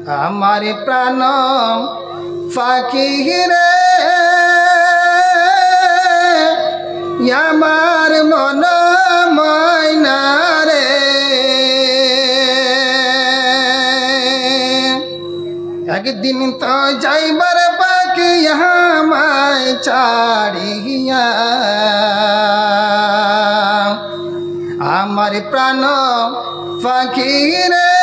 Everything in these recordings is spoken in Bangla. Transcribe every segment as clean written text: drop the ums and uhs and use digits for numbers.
আমার প্রাণ পাখি রে আমার মন ময়না রে একদিন তো যাইবার পাখি আমায় ছাড়িয়া আমার প্রাণ পাখি রে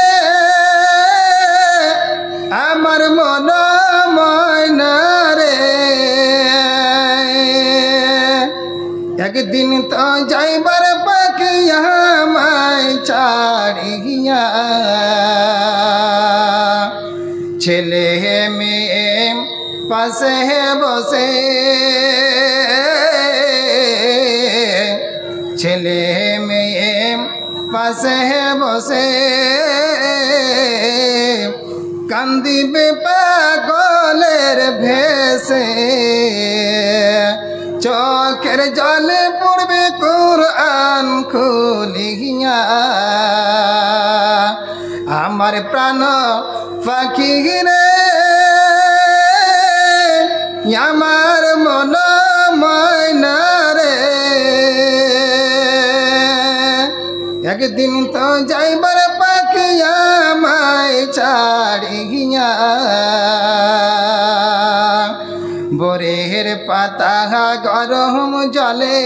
আমার মন ময়না রে একদিন তো যাইবার পাখি আমায় ছাড়িয়া ছেলে মেয়ে পাশে বসে ছেলে মেয়ে পাশে বসে কান্দিবে পাগলের ভেসে চোখের জলে পড়বে কুরআন খুলিয়া আমার প্রাণ পাখি রে আমার মন ময়না রে একদিন তো যাইবার পাখি আমায় ছাড়িয়া বরের পাতা গরম জলে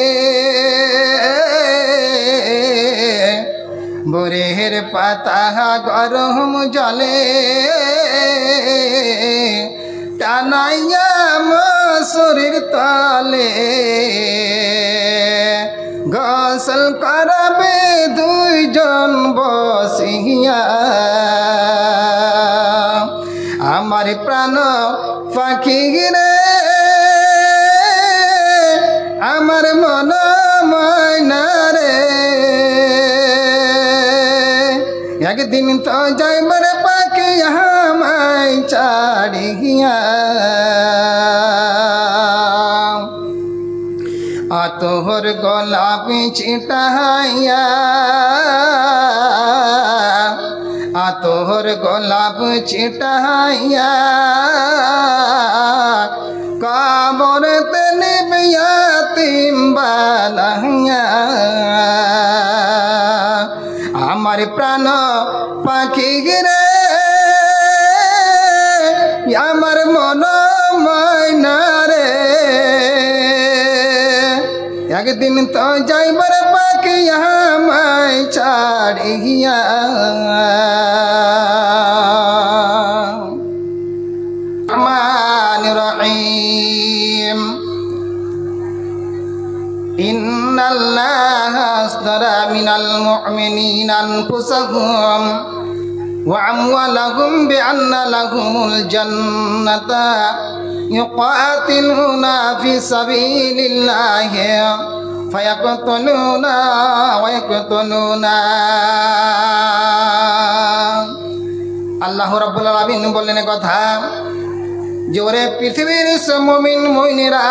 বরের পাতা গরম জলে টানাইয়া মসুরির তলে গোসল করবে দুইজন বসিয়া আমার প্রাণ পাখি রে আমার মন ময়না রে একদিন তো যাইবার পাখি আমায় ছাড়িয়া তোহর গোলাপ ছিটাইয়া তোহর গোলাপ ছিটাইয়া কবরতে নিবিয়া তিম্বালাইয়া আমার প্রাণ পাখি রে আমার মন ময়না রে একদিন তো যাইবার পাখি আমায় ছাড়িয়া রহমান রহিম ইন্নাল্লাহা আশতারা মিনাল মুমিনিনা আনফুসাহুম ওয়া আমওয়ালাহুম বিআন্না লাহুমুল জান্নাতা يقاتلون في سبيل الله فيقتلون ويقتلون আল্লাহ রাব্বুল আলামিন বললেন কথা যে ওরে পৃথিবীর মুমিন মুমিনেরা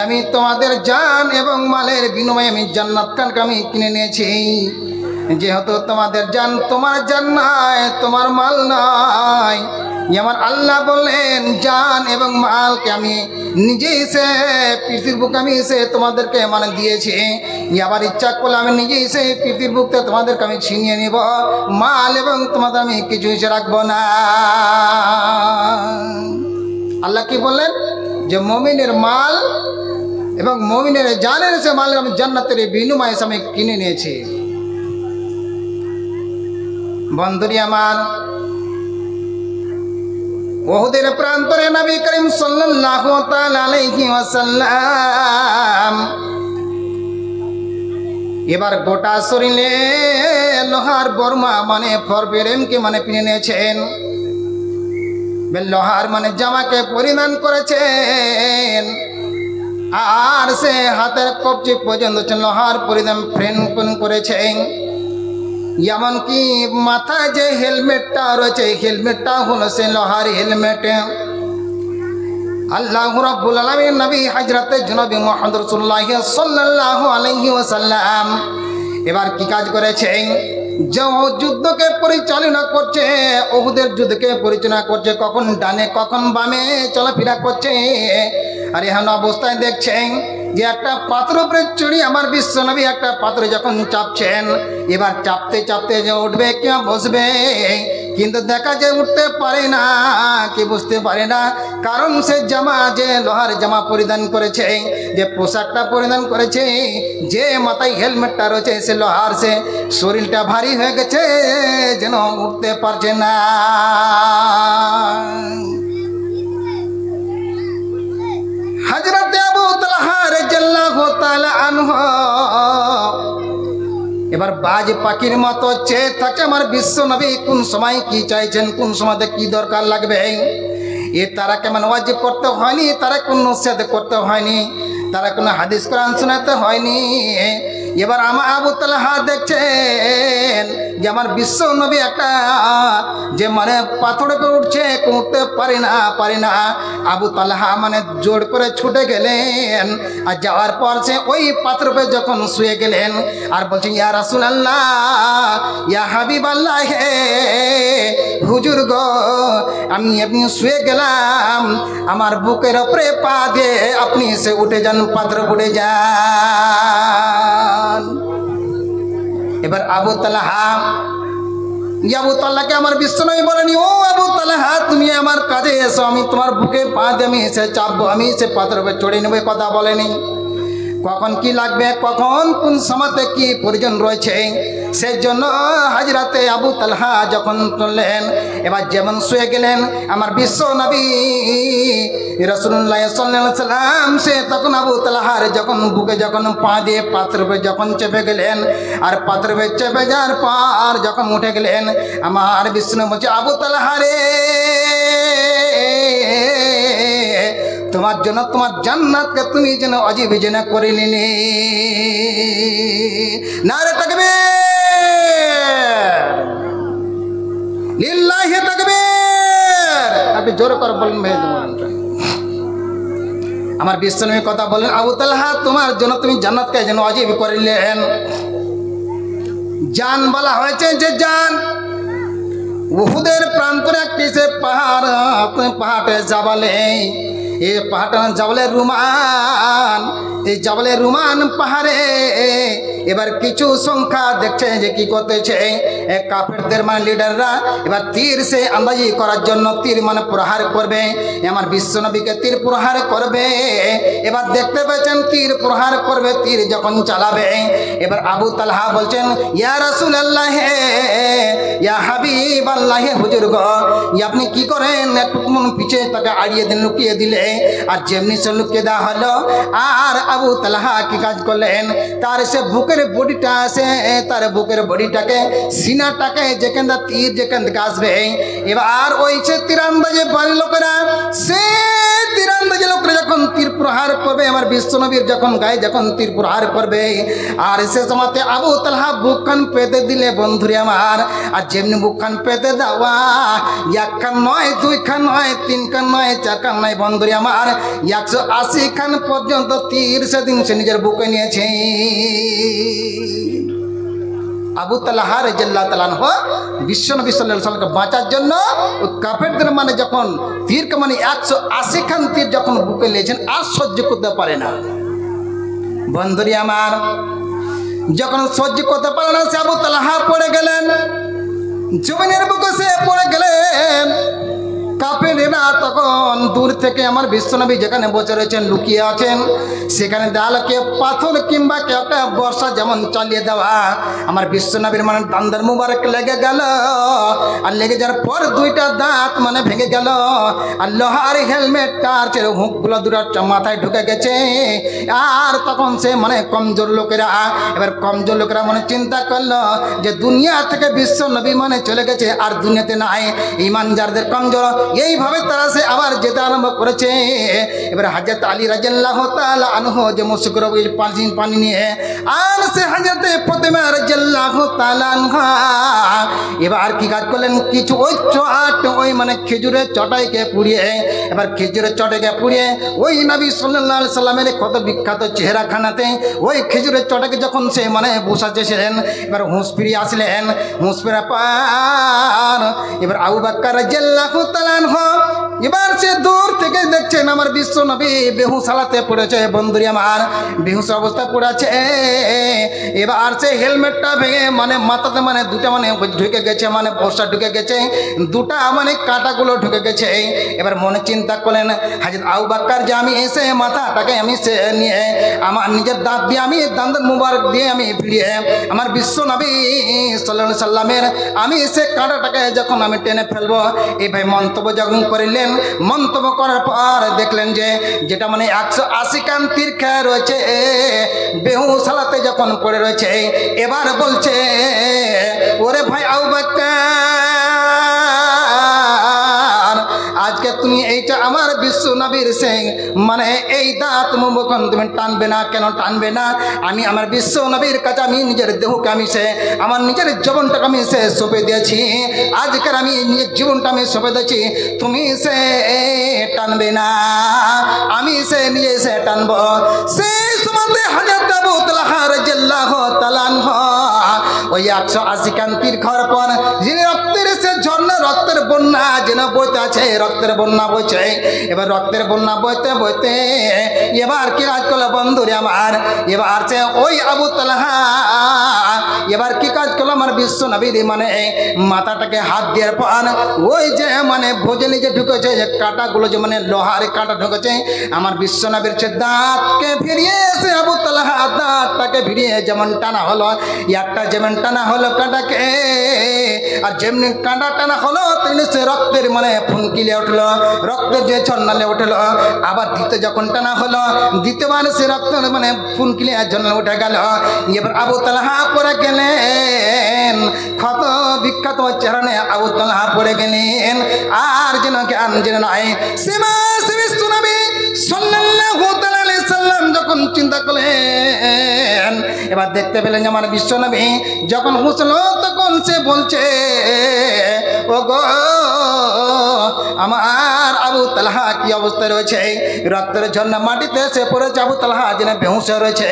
আমি তোমাদের জান এবং মালের বিনিময়ে আমি জান্নাতকে আমি কিনে নিয়েছি যেহেতু তোমাদের জান তোমার জান নাই তোমার মাল নাই আমার আল্লাহ বললেন জান এবং মালকে আমি নিজেই সে পৃথিবীর বুকে আমি এসে তোমাদেরকে মানে দিয়েছি আবার ইচ্ছা করলে আমি নিজেই সে পৃথিবীর বুকে তোমাদেরকে আমি ছিনিয়ে নিব মাল এবং তোমাদের আমি কিছু এসে রাখবো না আল্লাহ কি বললেন যে মুমিনের মাল এবং মুমিনের জানের সে মাল আমি জান্নাতের বিনিময়ে আমি কিনে নিয়েছি বন্ধুরি আমার ওহুদের প্রান্তরে নবী করিম সাল্লাল্লাহু তাআলা আলাইহি ওয়াসাল্লাম এবার গোটা শরীরে লোহার বর্মা মানে ফরবেরেমকে মানে পিনে নিয়েছেন লোহার মানে জামাকে পরিধান করেছেন আর সে হাতের কবজি পর্যন্ত লোহার পরিধান ফ্রেম করেছেন এমনকি মাথায় যে হেলমেটটা রয়েছে হেলমেটটা হলো সে লোহার হেলমেট আল্লাহ রাব্বুল আলামিন নবী হযরতে জনাবে মুহাম্মদ রাসূলুল্লাহ সাল্লাল্লাহু আলাইহি ওয়াসাল্লাম এবার কি কাজ করেছেন যুদ্ধকে পরিচালনা করছে, উহুদের যুদ্ধকে পরিচালনা করছে, কখন ডানে কখন বামে চলাফেরা করছে। আর এমন অবস্থায় দেখছেন যে একটা পাথর উপরে চড়ি আমার বিশ্বনবী একটা পাথরে যখন চাপছেন, এবার চাপতে চাপতে যে উঠবে কিংবা বসবে, কিন্তু দেখা যায় উঠতে পারে না, কি বুঝতে পারে না, কারণ সে জামা যে লোহার জামা পরিধান করেছে, যে পোশাকটা পরিধান করেছে, যে মাথায় হেলমেটটা রয়েছে সে লোহার, সে শরীরটা ভারী হয়ে গেছে, যেন উঠতে পারছে না। হযরত আবু তালহা রাদিয়াল্লাহু তাআলা আনহু এবার বাজ পাখির মতো চেয়ে থাকে আমার বিশ্বনবী কোন সময় কি চাইছেন, কোন সময়তে কি দরকার লাগবে। তারা কেমন ওয়াজিব করতে হয়নি, তারা কোন নসিহত করতে হয়নি, তারা কোনো হাদিস কোরআন শোনাতে হয়নি। এবার আমার আবু তালহা দেখছেন যে আমার বিশ্বনবী একটা যে মানে পাথরে করে উঠছে, উঠতে পারে না। আবু তালহা মানে জোর করে ছুটে গেলেন, আর যাওয়ার পর সে ওই পাথরে যখন শুয়ে গেলেন আর বলছেন ইয়া রাসূলুল্লাহ, ইয়া হাবিবাল্লাহ, হে হুজুর গো, আমি আপনি শুয়ে গেলাম, আমার বুকের উপরে পা দিয়ে আপনি সে উঠে যান, পাথর উঠে যান। এবার আবু তালহাকে আমার বিশ্বনবী বলেনি, ও আবু তালহা, তুমি আমার কাছে এসো, আমি তোমার বুকে পা দিয়ে আমি এসে চাপবো, আমি সে পাথর উপরে চড়ে নেবো, কথা বলেনি। কখন কি লাগবে, কখন কোন সময়তে কি প্রয়োজন রয়েছে, সেই জন্য হযরতে আবু তালহা যখন চললেন, এবার যেমন শুয়ে গেলেন আমার বিশ্বনবী রাসূলুল্লাহ সাল্লাল্লাহু আলাইহি সাল্লাম, সে তখন আবু তালহার যখন বুকে যখন পা দিয়ে পাথরে যখন চেপে গেলেন, আর পাথরে চেপে যাওয়ার পর যখন উঠে গেলেন, আমার বিশ্বনবী বলছে আবু তালহা রে, তোমার জন্য তোমার জান্নাতকে তুমি যেন অজীব যেন করে নিলে। নারে তাকবীর, লিল্লাহি তাকবীর, আপনি জোর করে বলেন ভাই। আমার বিশ্বনবী কথা বলেন, আবু তালহা তোমার জন্য তুমি জান্নাতকে যেন অজীব করে নিলেন। জান বলা হয়েছে যে জান উহুদের প্রান্তরে একটি সে পাহাড়ে জাবালে, এই পাহাড়টা জাবালে রুমান, এই জাবালে রুমান পাহাড়ে এবার কিছু সংখ্যা দেখছে যে কি করতেছে কাফেরদের মানে লিডাররা, এবার তীর সে আন্দাজি করার জন্য তীর মানে প্রহার করবে, আমার বিশ্বনবীকে তীর প্রহার করবে। এবার দেখতে পেয়েছেন তীর প্রহার করবে, তীর যখন চালাবে, এবার আবু তালহা বলছেন ইয়া রাসূলুল্লাহ, ইয়া হাবিবাল্লাহ, হুজুর গো, আপনি কি করেন, একটু পিছে তাকে আড়িয়ে দিন, লুকিয়ে দিলে, আর যেমনি সে লুকিয়ে দেওয়া হলো, আর আবু তালহা কি কাজ করলেন, তার সে বুকের বডিটা আছে, তার বুকের বডিটাকে সিনাটাকে যেখান তীর যেখান থেকে আসবে, এবার ওই সে তীরান্দাজে বাড়ির লোকেরা, সে তীরান্দাজে লোকেরা যখন তীর প্রহার করবে, আমার বিশ্বনবীর যখন গায়ে যখন তীর প্রহার করবে, আর সে সময়তে আবু তালহা বুকখান পেতে দিলে বন্ধুরে আমার, আর যেমনি বুকখান পেতে দেওয়া, একখান নয়, দুইখান নয়, তিনখান নয়, চারখান নয়, বন্ধুরে আমার 180 খান পর্যন্ত তীর সেদিন সে নিজের বুকে নিয়েছে। আবু তালহা রাদিয়াল্লাহু তাআলা আনহু বিশ্বনবী সাল্লাল্লাহু আলাইহি ওয়াসাল্লামকে বাঁচার জন্য ওই কাফেরদের মানে যখন তীরকে মানে 180 খান তীর যখন বুকে নিয়েছেন, আর সহ্য করতে পারে না। বন্ধুরে আমার যখন সহ্য করতে পারে না, সে আবু তালহা পড়ে গেলেন, জমিনের বুকে সে পড়ে গেলেন। কাফেরেরা তখন দূর থেকে আমার বিশ্বনবী যেখানে বসে রয়েছেন, লুকিয়ে আছেন, সেখানে দেয়ালকে পাথর কিংবা কেউ একটা বর্ষা যেমন চালিয়ে দেওয়া, আমার বিশ্বনবীর মানে দান্দার মুবারক লেগে গেল, আর লেগে যাওয়ার পর দুইটা দাঁত মানে ভেঙে গেল, আর লোহার হেলমেটটার হুকগুলো দুটো মাথায় ঢুকে গেছে। আর তখন সে মানে কমজোর লোকেরা, এবার কমজোর লোকেরা মানে চিন্তা করলো যে দুনিয়া থেকে বিশ্বনবী মানে চলে গেছে, আর দুনিয়াতে নাই, ইমান যাদের কমজোর, এইভাবে তারা সে আবার যেতে আরম্ভ আরম্ভ করেছে। এবার হযরত আলী রাদিয়াল্লাহু তাআলা আনহু যে মুশকির পানি নিয়ে আর সে হযরত ফাতেমা রাদিয়াল্লাহু তাআলা আনহা এবার কি কাজ করলেন, কিছু ওই মানে খেজুরের চটাইকে পুড়িয়ে, এবার খেজুরের চটাইকে পুড়িয়ে ওই নবী সাল্লাল্লাহু আলাইহি সাল্লামের কত বিখ্যাত চেহারাখানাতে ওই খেজুরের চটাকে যখন সে মানে বসাচ্ছিলেন, এবার হুঁশ ফিরিয়ে আসলেন। হুঁশ ফেরা পার এবার আবু বকর রাদিয়াল্লাহু তাআলা আনহু এবার সে দূর থেকে দেখছেন আমার বিশ্ব নবী বেহুশ হালাতে পড়েছে। বন্ধুরি আমার বেহুশ অবস্থা পড়েছে। এবার সে হেলমেটটা ভেঙে মানে মাথাতে মানে দুটা মানে ঢুকে গেছে, মানে বর্ষা ঢুকে গেছে, দুটা মানে কাঁটাগুলো ঢুকে গেছে। এবার মনে চিন্তা করলেন হযরত আবু বকর যে আমি এসে মাথাটাকে আমি সে নিয়ে আমার নিজের দাঁত দিয়ে আমি দাঁত মুবারক দিয়ে আমি ভিড়িয়ে আমার বিশ্ব নবী সাল্লাল্লাহু আলাইহি সাল্লামের আমি সে কাঁটাটাকে যখন আমি টেনে ফেলবো, এই ভাই মন্তব্য যখন করিলেন। মন্তব্য করার পর দেখলেন যে যেটা মানে 180 কান তীর খেয়ে রয়েছে বেহুশ হালাতে যখন পড়ে রয়েছে। এবার বলছে ওরে ভাই আবু বকর, আজকে তুমি এইটা আমার বিশ্ব নবীর সিং মানে এই দাঁত মুখখন তুমি টানবে না, কেন টানবে না? আমি আমার বিশ্ব নবীর কাছে আমি নিজের দেহকে আমি সে আমার নিজের জীবনটাকে আমি সে সঁপে দিয়েছি। আজকের আমি নিজের জীবনটা আমি সঁপে দিয়েছি, তুমি সে টানবে না, আমি সে নিজে সে টানবো। সেই সময় হযরত আবু তালহা রাদিয়াল্লাহু তাআলা আনহু ওই 180 কান তীর খাওয়ার পর যিনি রক্তের সে ঝর্ণা রক্তের বন্যা যেন বইতে আছে, রক্তের বন্যা বইছে। এবার রক্তের বন্যা বইতে বইতে এবার কি কাজ করলো বন্ধুরে আমার, এবার সে ওই আবু তালহা এবার কি কাজ করলো আমার বিশ্ব নবীর মানে মাথাটাকে হাত দেওয়ার পর ওই যে মানে ভোজনে যে ঢুকেছে যে কাঁটাগুলো যে মানে লোহার কাঁটা ঢুকেছে আমার বিশ্ব নবীর সে দাঁতকে ফিরিয়ে এসে আবু তালহা দাঁতটাকে ফিরিয়ে যেমন টানা হলো, একটা যেমন টানা হলো কাঁটাকে, আর যেমনি কাঁটা টানা হলো তেমনি সে রক্তের মানে ফুনকিলে উঠলো, রক্তের যে ঝর্ণালে উঠলো। আবার দ্বিতীয় যখন টানা হলো দ্বিতীয়বার সে রক্ত মানে ফুনকিলে ঝর্ণা উঠে গেল। এবার আবু তালহা পড়ে গেলেন, ক্ষত বিখ্যাত চেহারা আবু তালহা পড়ে গেলেন। আর যেন জ্ঞান যেন নয় সীমা নবী সাল্লাল্লাহু আলাইহি সাল্লাম যখন চিন্তা করলেন, এবার দেখতে পেলেন যে আমার বিশ্ব নবী যখন বুঝলো তখন সে বলছে ও গো আমার আবু তালহা কি অবস্থায় রয়েছে, রক্তের ঝর্ণা মাটিতে সে পড়েছে, আবু তালহা যেন বেহুশ রয়েছে।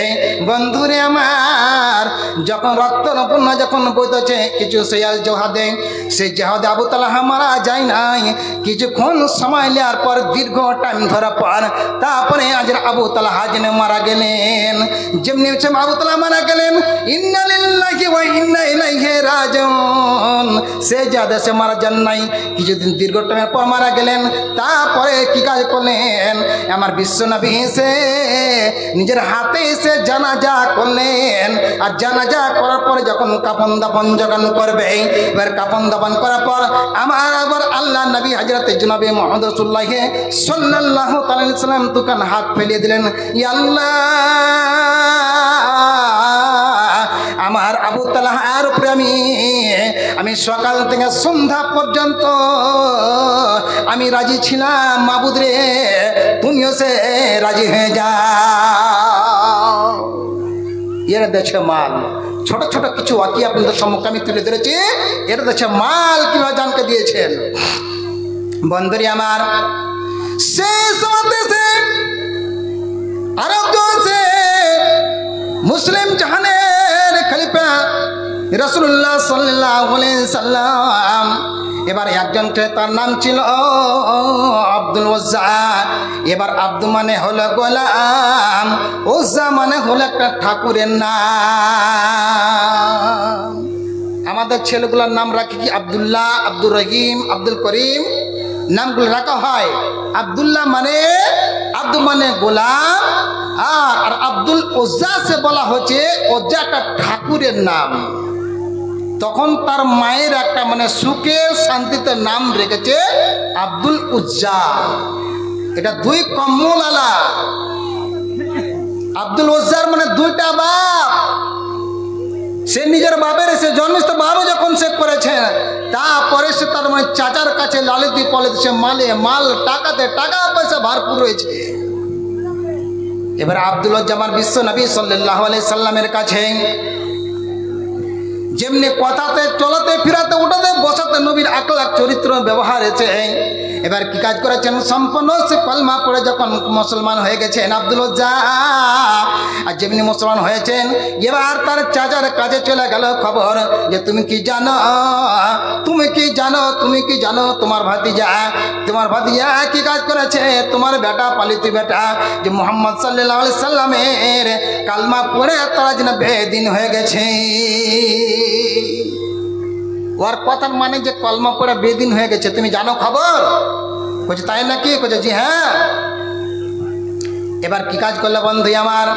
বন্ধুরে আমার যখন রক্তের বন্যা যখন বইতেছে কিছু সেই জহাদে, সেই জহাদে আবু তালহা মারা যায় নাই। কিছুক্ষণ সময় নেওয়ার পর দীর্ঘ টাইম ধরার পর তারপরে আজ আবু তালহা যেন মারা গেলেন। যেমনি আবু তালহা মারা গেলেন, ইন্না লিল্লাহি ওয়া ইন্না ইলাইহি রাজিউন, সে যাদের সে মারা যান নাই, কিছুদিন দীর্ঘ টাইমের পর মারা গেলেন। তারপরে কি কাজ করলেন আমার বিশ্ব নবী সে নিজের হাতে সে জানাজা করলেন। আর জানাজা করার পরে যখন কাফন দাফন যখন করবে, এবার কাফন দাফন করার পর আমার আবার আল্লাহ নবী হযরত জনাবে মুহাম্মদ রাসূলুল্লাহ সাল্লাল্লাহু আলাইহি সাল্লাম দোকান হাত ফেলিয়ে দিলেন, ইয়া আল্লাহ আমার আবু তালহার উপরে আমি সকাল থেকে সন্ধ্যা পর্যন্ত আমি রাজি ছিলাম, মাবুদ রে তুমিও সে রাজি হয়ে যাও। এর দেশে মাল ছোট ছোট কিছু ওয়াকি আপনাদের সম্মুখে আমি তুলে ধরেছি, এর দেশে মাল কিভাবে জানকে দিয়েছেন। বন্ধুরি আমার শেষ দেশে আরব দেশে মুসলিম জাহানের খলিফা রাসূলুল্লাহ সাল্লাল্লাহু আলাইহি সাল্লাম, এবার একজন তার নাম ছিল আব্দুল উজ্জা। এবার আব্দু মানে হলো গোলাম, উজ্জা মানে হলো একটা ঠাকুরের নাম। আমাদের ছেলেগুলোর নাম রাখি কি আব্দুল্লাহ, আব্দুর রহিম, আব্দুল করিম নামগুলো রাখা হয়। আব্দুল্লাহ মানে আব্দু মানে গোলাম, আর আব্দুল উজ্জা সে বলা হচ্ছে উজ্জা একটা ঠাকুরের নাম। তখন তার মায়ের একটা মানে সুখে শান্তিতে নাম রেখেছে আব্দুল উজ্জা। এটা দুই কম্মল আলা, আব্দুল উজ্জার মানে দুইটা বাপ। সে নিজের বাপের সে জন্মস্থ বাবা যখন সে করেছে, তারপরে সে তার মানে চাচার কাছে লালিতি পালিত সে মাল টাকাতে টাকা পয়সা ভরপুর রয়েছে। এবার আব্দুল্লাহ বিশ্ব নবী সাল্লাল্লাহু আলাইহি সাল্লামের কাছে যেমনি কথাতে চলাতে ফিরাতে উঠাতে বসাতে নবীর আকলাক চরিত্র ব্যবহার আছে। এবার কি কাজ করেছেন, সম্পূর্ণ সে কলমা পড়ে যখন মুসলমান হয়ে গেছেন আব্দুল্লাহ, আর যেমনি মুসলমান হয়েছেন এবার তার চাচার কাছে চলে গেল খবর যে তুমি কি জানো, তুমি কি জানো, তুমি কি জানো তোমার ভাতিজা কি কাজ করেছে, তোমার বেটা পালিত বেটা যে মুহাম্মদ সাল্লাল্লাহু আলাইহি সাল্লামের কালমা পড়ে তারা যেন বেদিন হয়ে গেছে। ওর কথার মানে যে কলমা পড়ে বেদিন হয়ে গেছে, তুমি জানো খবর? বলছে তাই নাকি? বলছে জি হ্যাঁ। এবার কি কাজ করলে বন্ধু আমার,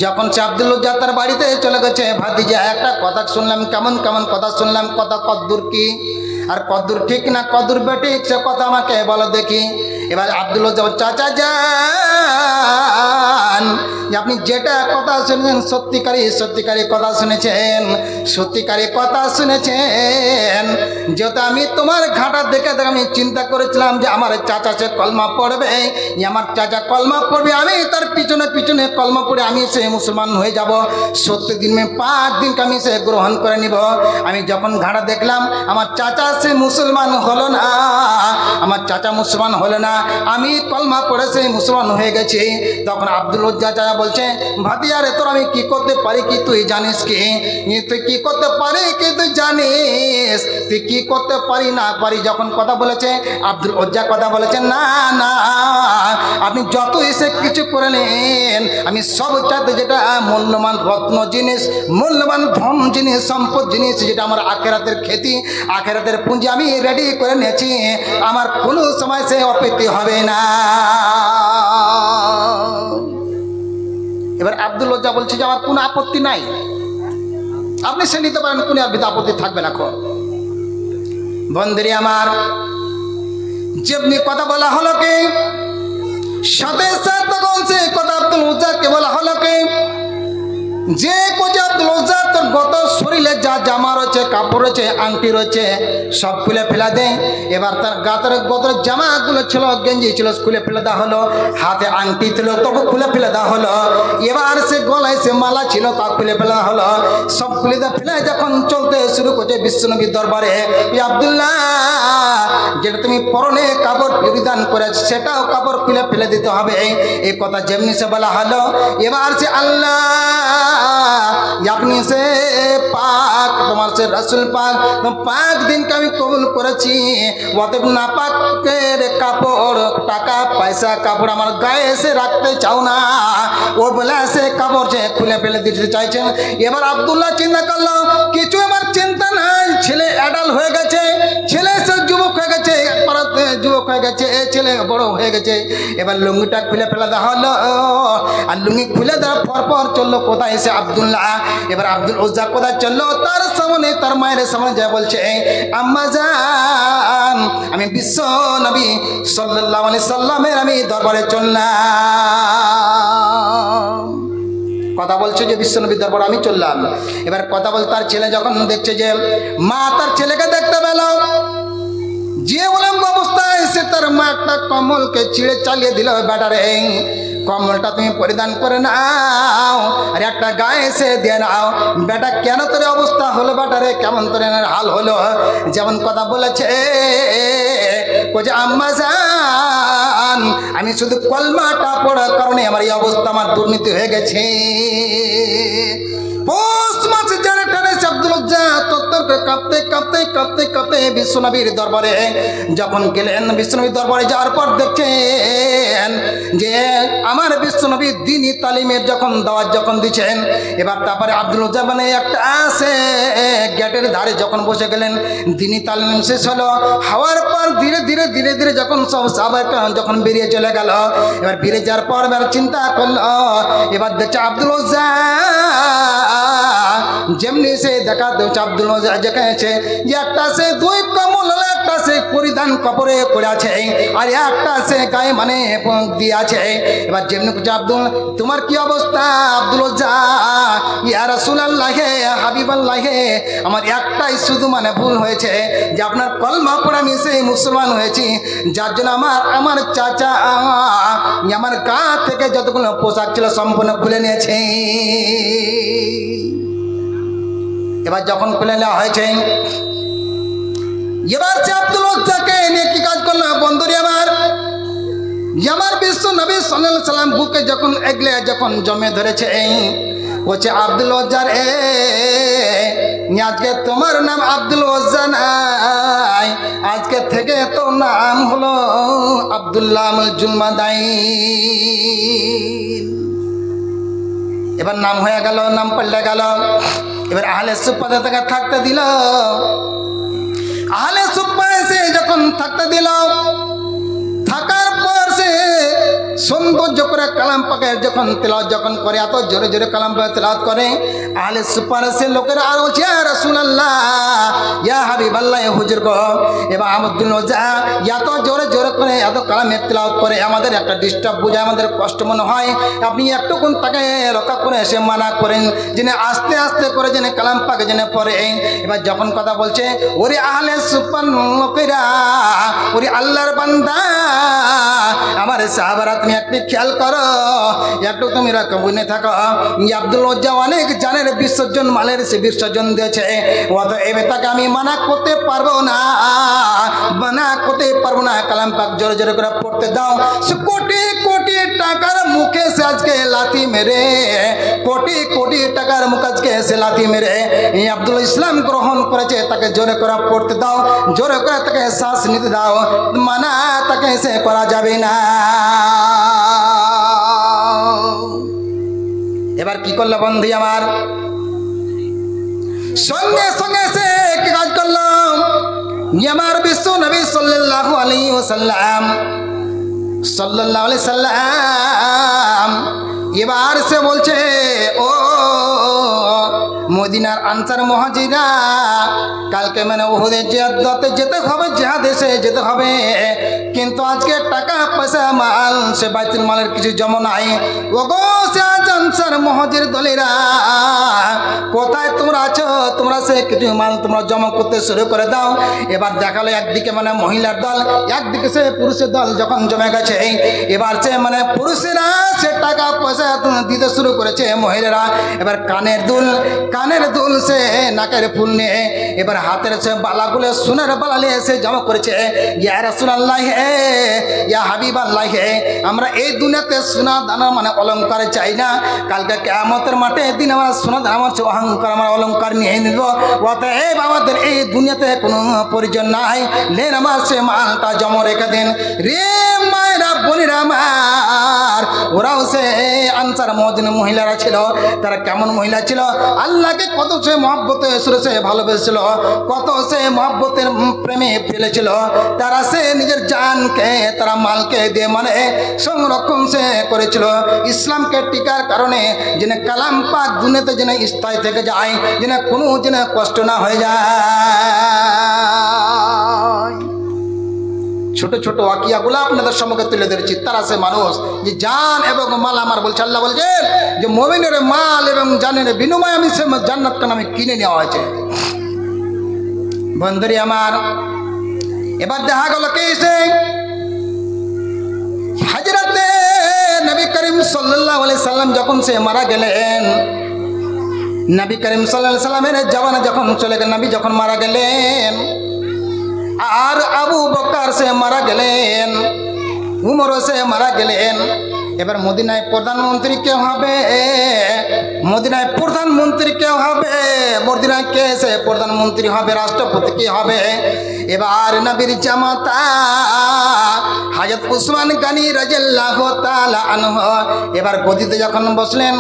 যখন সে আব্দুল্লাহ তার বাড়িতে চলে গেছে, ভাতিজা একটা কথা শুনলাম, কেমন কেমন কথা শুনলাম, কথা কদ্দুর কি আর কদ্দুর ঠিক না কদ্দুর বেঠিক সে কথা আমাকে বলো দেখি। এবার আব্দুল্লাহ চাচা যান, আপনি যেটা কথা শুনেছেন সত্যিকারী কথা শুনেছেন, সত্যিকারী কথা শুনেছেন। যেহেতু আমি তোমার ঘাটা দেখে আমি চিন্তা করেছিলাম যে আমার চাচা সে কলমা পড়বে, আমার চাচা কলমা পড়বে, আমি তার পিছনে পিছনে কলমা পড়ে আমি সে মুসলমান হয়ে যাব। 70 দিন 5 দিনকে আমি সে গ্রহণ করে নিব। আমি যখন ঘাটা দেখলাম আমার চাচা সে মুসলমান হলো না, আমার চাচা মুসলমান হলো না, আমি কলমা পড়ে সে মুসলমান হয়ে গেছি। তখন আব্দুল্লাহ চাচা বলছে ভাতিয়ারে তোর আমি কি করতে পারি কি তুই জানিস কি, তুই কি করতে পারি কি তুই জানিস, তুই কি করতে পারি না পারি। যখন কথা বলেছে আব্দুল ওজ্জা কথা বলেছে না না আপনি যত এসে কিছু করে নেন, আমি সব চাইতে যেটা মূল্যবান রত্ন জিনিস, মূল্যবান ধন জিনিস, সম্পদ জিনিস, যেটা আমার আখেরাতের খ্যাতি আখেরাতের পুঁজি আমি রেডি করে নিয়েছি, আমার কোনো সময় সে অপেক্ষা হবে না। এবার আব্দুল্লাহ বলছে যে আমার কোনো আপত্তি নাই, আপনি সে নিতে পারেন, কোনো আপত্তি থাকবে না। এখন বন্ধুরি আমার যেমনি কথা বলা হলো কি সাথে সাথে তখন সে কথা আব্দুল্লাহকে বলা হলো কি যে কোচে আব্দুল্লাহ তোর গত শরীরে যা জামা রয়েছে, কাপড় রয়েছে, আংটি রয়েছে সব খুলে ফেলা দেয়। এবার তার গাতের গতর জামাগুলো ছিল, গেঞ্জি ছিল, খুলে ফেলে দেওয়া হলো, হাতে আংটি ছিল তবু খুলে ফেলে দেওয়া হলো। এবার সে গলায় সে মালা ছিল তা খুলে ফেলা হলো, সব খুলে ফেলে যখন চলতে শুরু করছে বিশ্বনবীর দরবারে, আব্দুল্লাহ যেটা তুমি পরনে কাপড় পরিধান করেছ সেটাও কাপড় খুলে ফেলে দিতে হবে, এই কথা যেমনি সে বলা হলো। এবার সে আল্লাহ আপনি সে পাক, তোমার সে রাসূল পাক দিনকে আমি কবুল করেছি, অতএব না পাকের কাপড় টাকা পয়সা কাপড় আমার গায়ে এসে রাখতে চাও না, ও বলে সে কাপড় সে খুলে ফেলে দিতে চাইছেন। এবার আব্দুল্লাহ চিন্তা করলো কিছু আমার চিন্তা নাই, ছেলে অ্যাডাল্ট হয়ে গেছে, ছেলে সে যুবক হয়ে গেছে, যুবক হয়ে গেছে, ছেলে বড় হয়ে গেছে। এবার লুঙ্গিটা খুলে ফেলে দেওয়া হলো, আর লুঙ্গি খুলে দেওয়ার পর চললো কোথায় এসে আব্দুল্লাহ। এবার আব্দুল উজ্জা কোথায় চললো, তার সামনে তার মায়ের সামনে যা বলছে আম্মা জান আমি বিশ্ব নবী সাল্লাল্লাহু আলাইহি সাল্লামের আমি দরবারে চললাম। কথা বলছে যে বিশ্বনবীর দরবারে আমি চললাম। এবার কথা বল তার ছেলে যখন দেখছে যে মা তার ছেলেকে দেখতে পেল, যে উলঙ্গ অবস্থায় সে তার মা একটা কম্বলকে ছিঁড়ে চালিয়ে দিল, বেটারে কম্বলটা তুমি পরিধান করে নাও আর একটা গায়ে এসে দিয়ে নাও। বেটা কেন তোর অবস্থা হলো বেটারে, কেমন তোর হাল হলো, যেমন কথা বলেছে যে আম্মা জান আমি শুধু কলমাটা পড়ার কারণে আমার এই অবস্থা, আমার দুর্নীতি হয়ে গেছে। পৌষ মাসে যারা টেনেছে আব্দুল্লাহ কাঁপতে কাঁপতে কাঁপতে কাঁপতে বিশ্বনবীর দরবারে যখন গেলেন, বিশ্বনবীর দরবারে যাওয়ার পর দেখছেন যে আমার বিশ্বনবী দ্বীনি তালিমের যখন দাওয়াত যখন দিচ্ছেন, এবার তারপরে আব্দুল্লাহ মানে একটা আসে গেটের ধারে যখন বসে গেলেন, দ্বীনি তালিম শেষ হলো, হওয়ার পর ধীরে ধীরে ধীরে ধীরে যখন সব সাহাবায়ে কেরাম যখন বেরিয়ে চলে গেল, এবার বেরিয়ে যাওয়ার পর এবার চিন্তা করলো, এবার দেখছে আব্দুল্লাহ যেমনি সে দেখা দিচ্ছে আব্দুল্লাহ যেখানে যে একটা সে দুই কমল একটা সে পরিধান কান কপরে করে আছে, আর একটা সে গায়ে মানে দিয়ে আছে। এবার যেমনি কিছু আব্দুল তোমার কি অবস্থা আব্দুল ওজ্জা, ইয়া রাসূলুল্লাহ হাবিবাল্লাহ, আমার একটাই শুধু মানে ভুল হয়েছে যে আপনার কলমা পড়ে আমি সেই মুসলমান হয়েছি, যার জন্য আমার চাচা আমার গা থেকে যতগুলো পোশাক ছিল সম্পূর্ণ খুলে নিয়েছে। এবার যখন খুলে নেওয়া হয়েছে, এবার সে আব্দুল ওজ্জাকে নিয়ে কি কাজ করলো বন্ধুরে আমার বিশ্ব নবী সাল্লাল্লাহু আলাইহি সাল্লাম বুকে যখন এগলে যখন জমে ধরেছে, বলছে আব্দুল ওজ্জা রে, আজকে তোমার নাম আব্দুল ওজ্জা নাই, আজকে থেকে তো নাম হলো আব্দুল্লাহ জুলমাদাইন। এবার নাম হয়ে গেল, নাম পাল্টে গেল। এবার আহলে সুফফাতে তাকে থাকতে দিল। আহলে সুফফা এসে যখন থাকতে দিল, থাকার পর সে সৌন্দর্য করে কালাম পাকের যখন তেলাওয়াত যখন করে, এত জোরে জোরে কালাম পাকের তেলাওয়াত করে, আহলে সুফফার সে লোকেরা আর বলছে ইয়া রাসূলুল্লাহ ইয়া হাবিবাল্লাহ হুজুর গো, এবার আব্দুল ওজ্জা এত জোরে জোরে করে এত কালামের তেলাওয়াত করে আমাদের একটা ডিস্টার্ব বুঝায়, আমাদের কষ্ট মনে হয়, আপনি একটুক্ষণ তাকে রক্ষা করে এসে মানা করেন যেন আস্তে আস্তে করে যেন কালাম পাকে যেন পড়ে। এবার যখন কথা বলছে, ওরে আহলে সুফফার লোকেরা, ওরে আল্লাহর বান্দা আমার সাহাবারা, তুমি একটু খেয়াল করো, একটু তুমি বুঝে থাকো, আব্দুল ওজ্জা অনেক জানের বিসর্জন মালের সে বিসর্জন দিয়েছে, অতএব তাকে আমি মানা করতে পারবো না, মানা করতে পারবো না, কালাম পাক জোরে জোরে করে পড়তে দাও। সে কোটি কোটি টাকার মুখে সে আজকে লাথি মেরে, কোটি কোটি টাকার মুখে আজকে সে লাথি মেরে আব্দুল ইসলাম গ্রহণ করেছে, তাকে জোরে করে পড়তে দাও, জোরে করে তাকে শ্বাস নিতে দাও, মানা তাকে সে করা যাবে না। এবার কি করলো বন্ধু আমার, সঙ্গে সঙ্গে সে কি কাজ করলো, আমার বিশ্ব নবী সাল্লাল্লাহু আলাইহি ওয়াসাল্লাম এবার সে বলছে, ও মদিনার আনসার মুহাজিরা, কালকে মানে ওহুদে জিহাদে যেতে হবে, জিহাদে যেতে হবে, কিন্তু আজকে টাকা পয়সা মাল সে বাইতুল মালের কিছু জমা নাই। ওগো সে আনসার মুহাজির দলেরা, কোথায় তোমরা আছো, তোমরা সে কিছু মাল তোমরা জমা করতে শুরু করে দাও। এবার দেখালো একদিকে মানে মহিলার দল, একদিকে সে পুরুষের দল যখন জমে গেছে, এবার সে মানে পুরুষেরা সে টাকা পয়সা দিতে শুরু করেছে, মহিলারা এবার কানের দুল সে নাকের ফুল নিয়ে, এবার হাতের সে বালাগুলো সোনার বালা নিয়ে সে জমা করেছে। ইয়া রাসূলুল্লাহ ইয়া হাবিবাল্লাহ, আমরা এই দুনিয়াতে সোনা দানা মানে অলংকার চাই না, কালকে কিয়ামতের মাঠে দিন আমরা সোনা দানা আমার অহংকার আমার অলংকার নিয়ে নিব, অতএব আমাদের এই দুনিয়াতে কোনো প্রয়োজন নাই, নেন আমার সে মালটা জমা রেখে দিন। রে মায়েরা বোনেরা আমার, ওরাও সে আনসার মুহাজির মহিলারা ছিল, তারা কেমন মহিলা ছিল, আল্লাহকে কত সে মহব্বতে সুরে সে ভালোবেসেছিল, কত সে মহব্বতের প্রেমে ফেলেছিল, তারা সে নিজের জানকে তারা মালকে দিয়ে মানে সংরক্ষণ সে করেছিল ইসলামকে টিকার কারণে, যেন কালাম পাক দুনিয়াতে যেন স্থায়ী থেকে যায়, যেন কোনো যেন কষ্ট না হয়ে যায়। ছোট ছোট ওয়াকিয়াগুলো আপনাদের সম্মুখে তুলে ধরেছি, তারা সে মানুষ যে জান এবং মাল আমার বলছে, আল্লাহ বলছেন যে মুমিনের মাল এবং জানের বিনিময়ে আমি সে জান্নাতকে আমি কিনে নেওয়া হয়েছে। বন্ধুরি আমার, এবার দেখা গেল কি সে হযরতে নবী করিম সাল্লাল্লাহু আলাইহি সাল্লাম যখন সে মারা গেলেন, নবী করিম সাল্লাল্লাহু আলাইহি সাল্লামের জামানা যখন চলে গেল, নবী যখন মারা গেলেন, আর আবু বকর সে মারা গেলেন, উমর সে মারা গেলেন, এবার মদিনায় প্রধানমন্ত্রী কে হবে, মদিনায় প্রধানমন্ত্রী কে হবে, মদিনায় কে সে প্রধানমন্ত্রী হবে, রাষ্ট্রপতি কে হবে। এবার নবীর জামাতা হযরত উসমান গনি রাদিয়াল্লাহু তাআলা আনহু এবার গদিতে যখন বসলেন,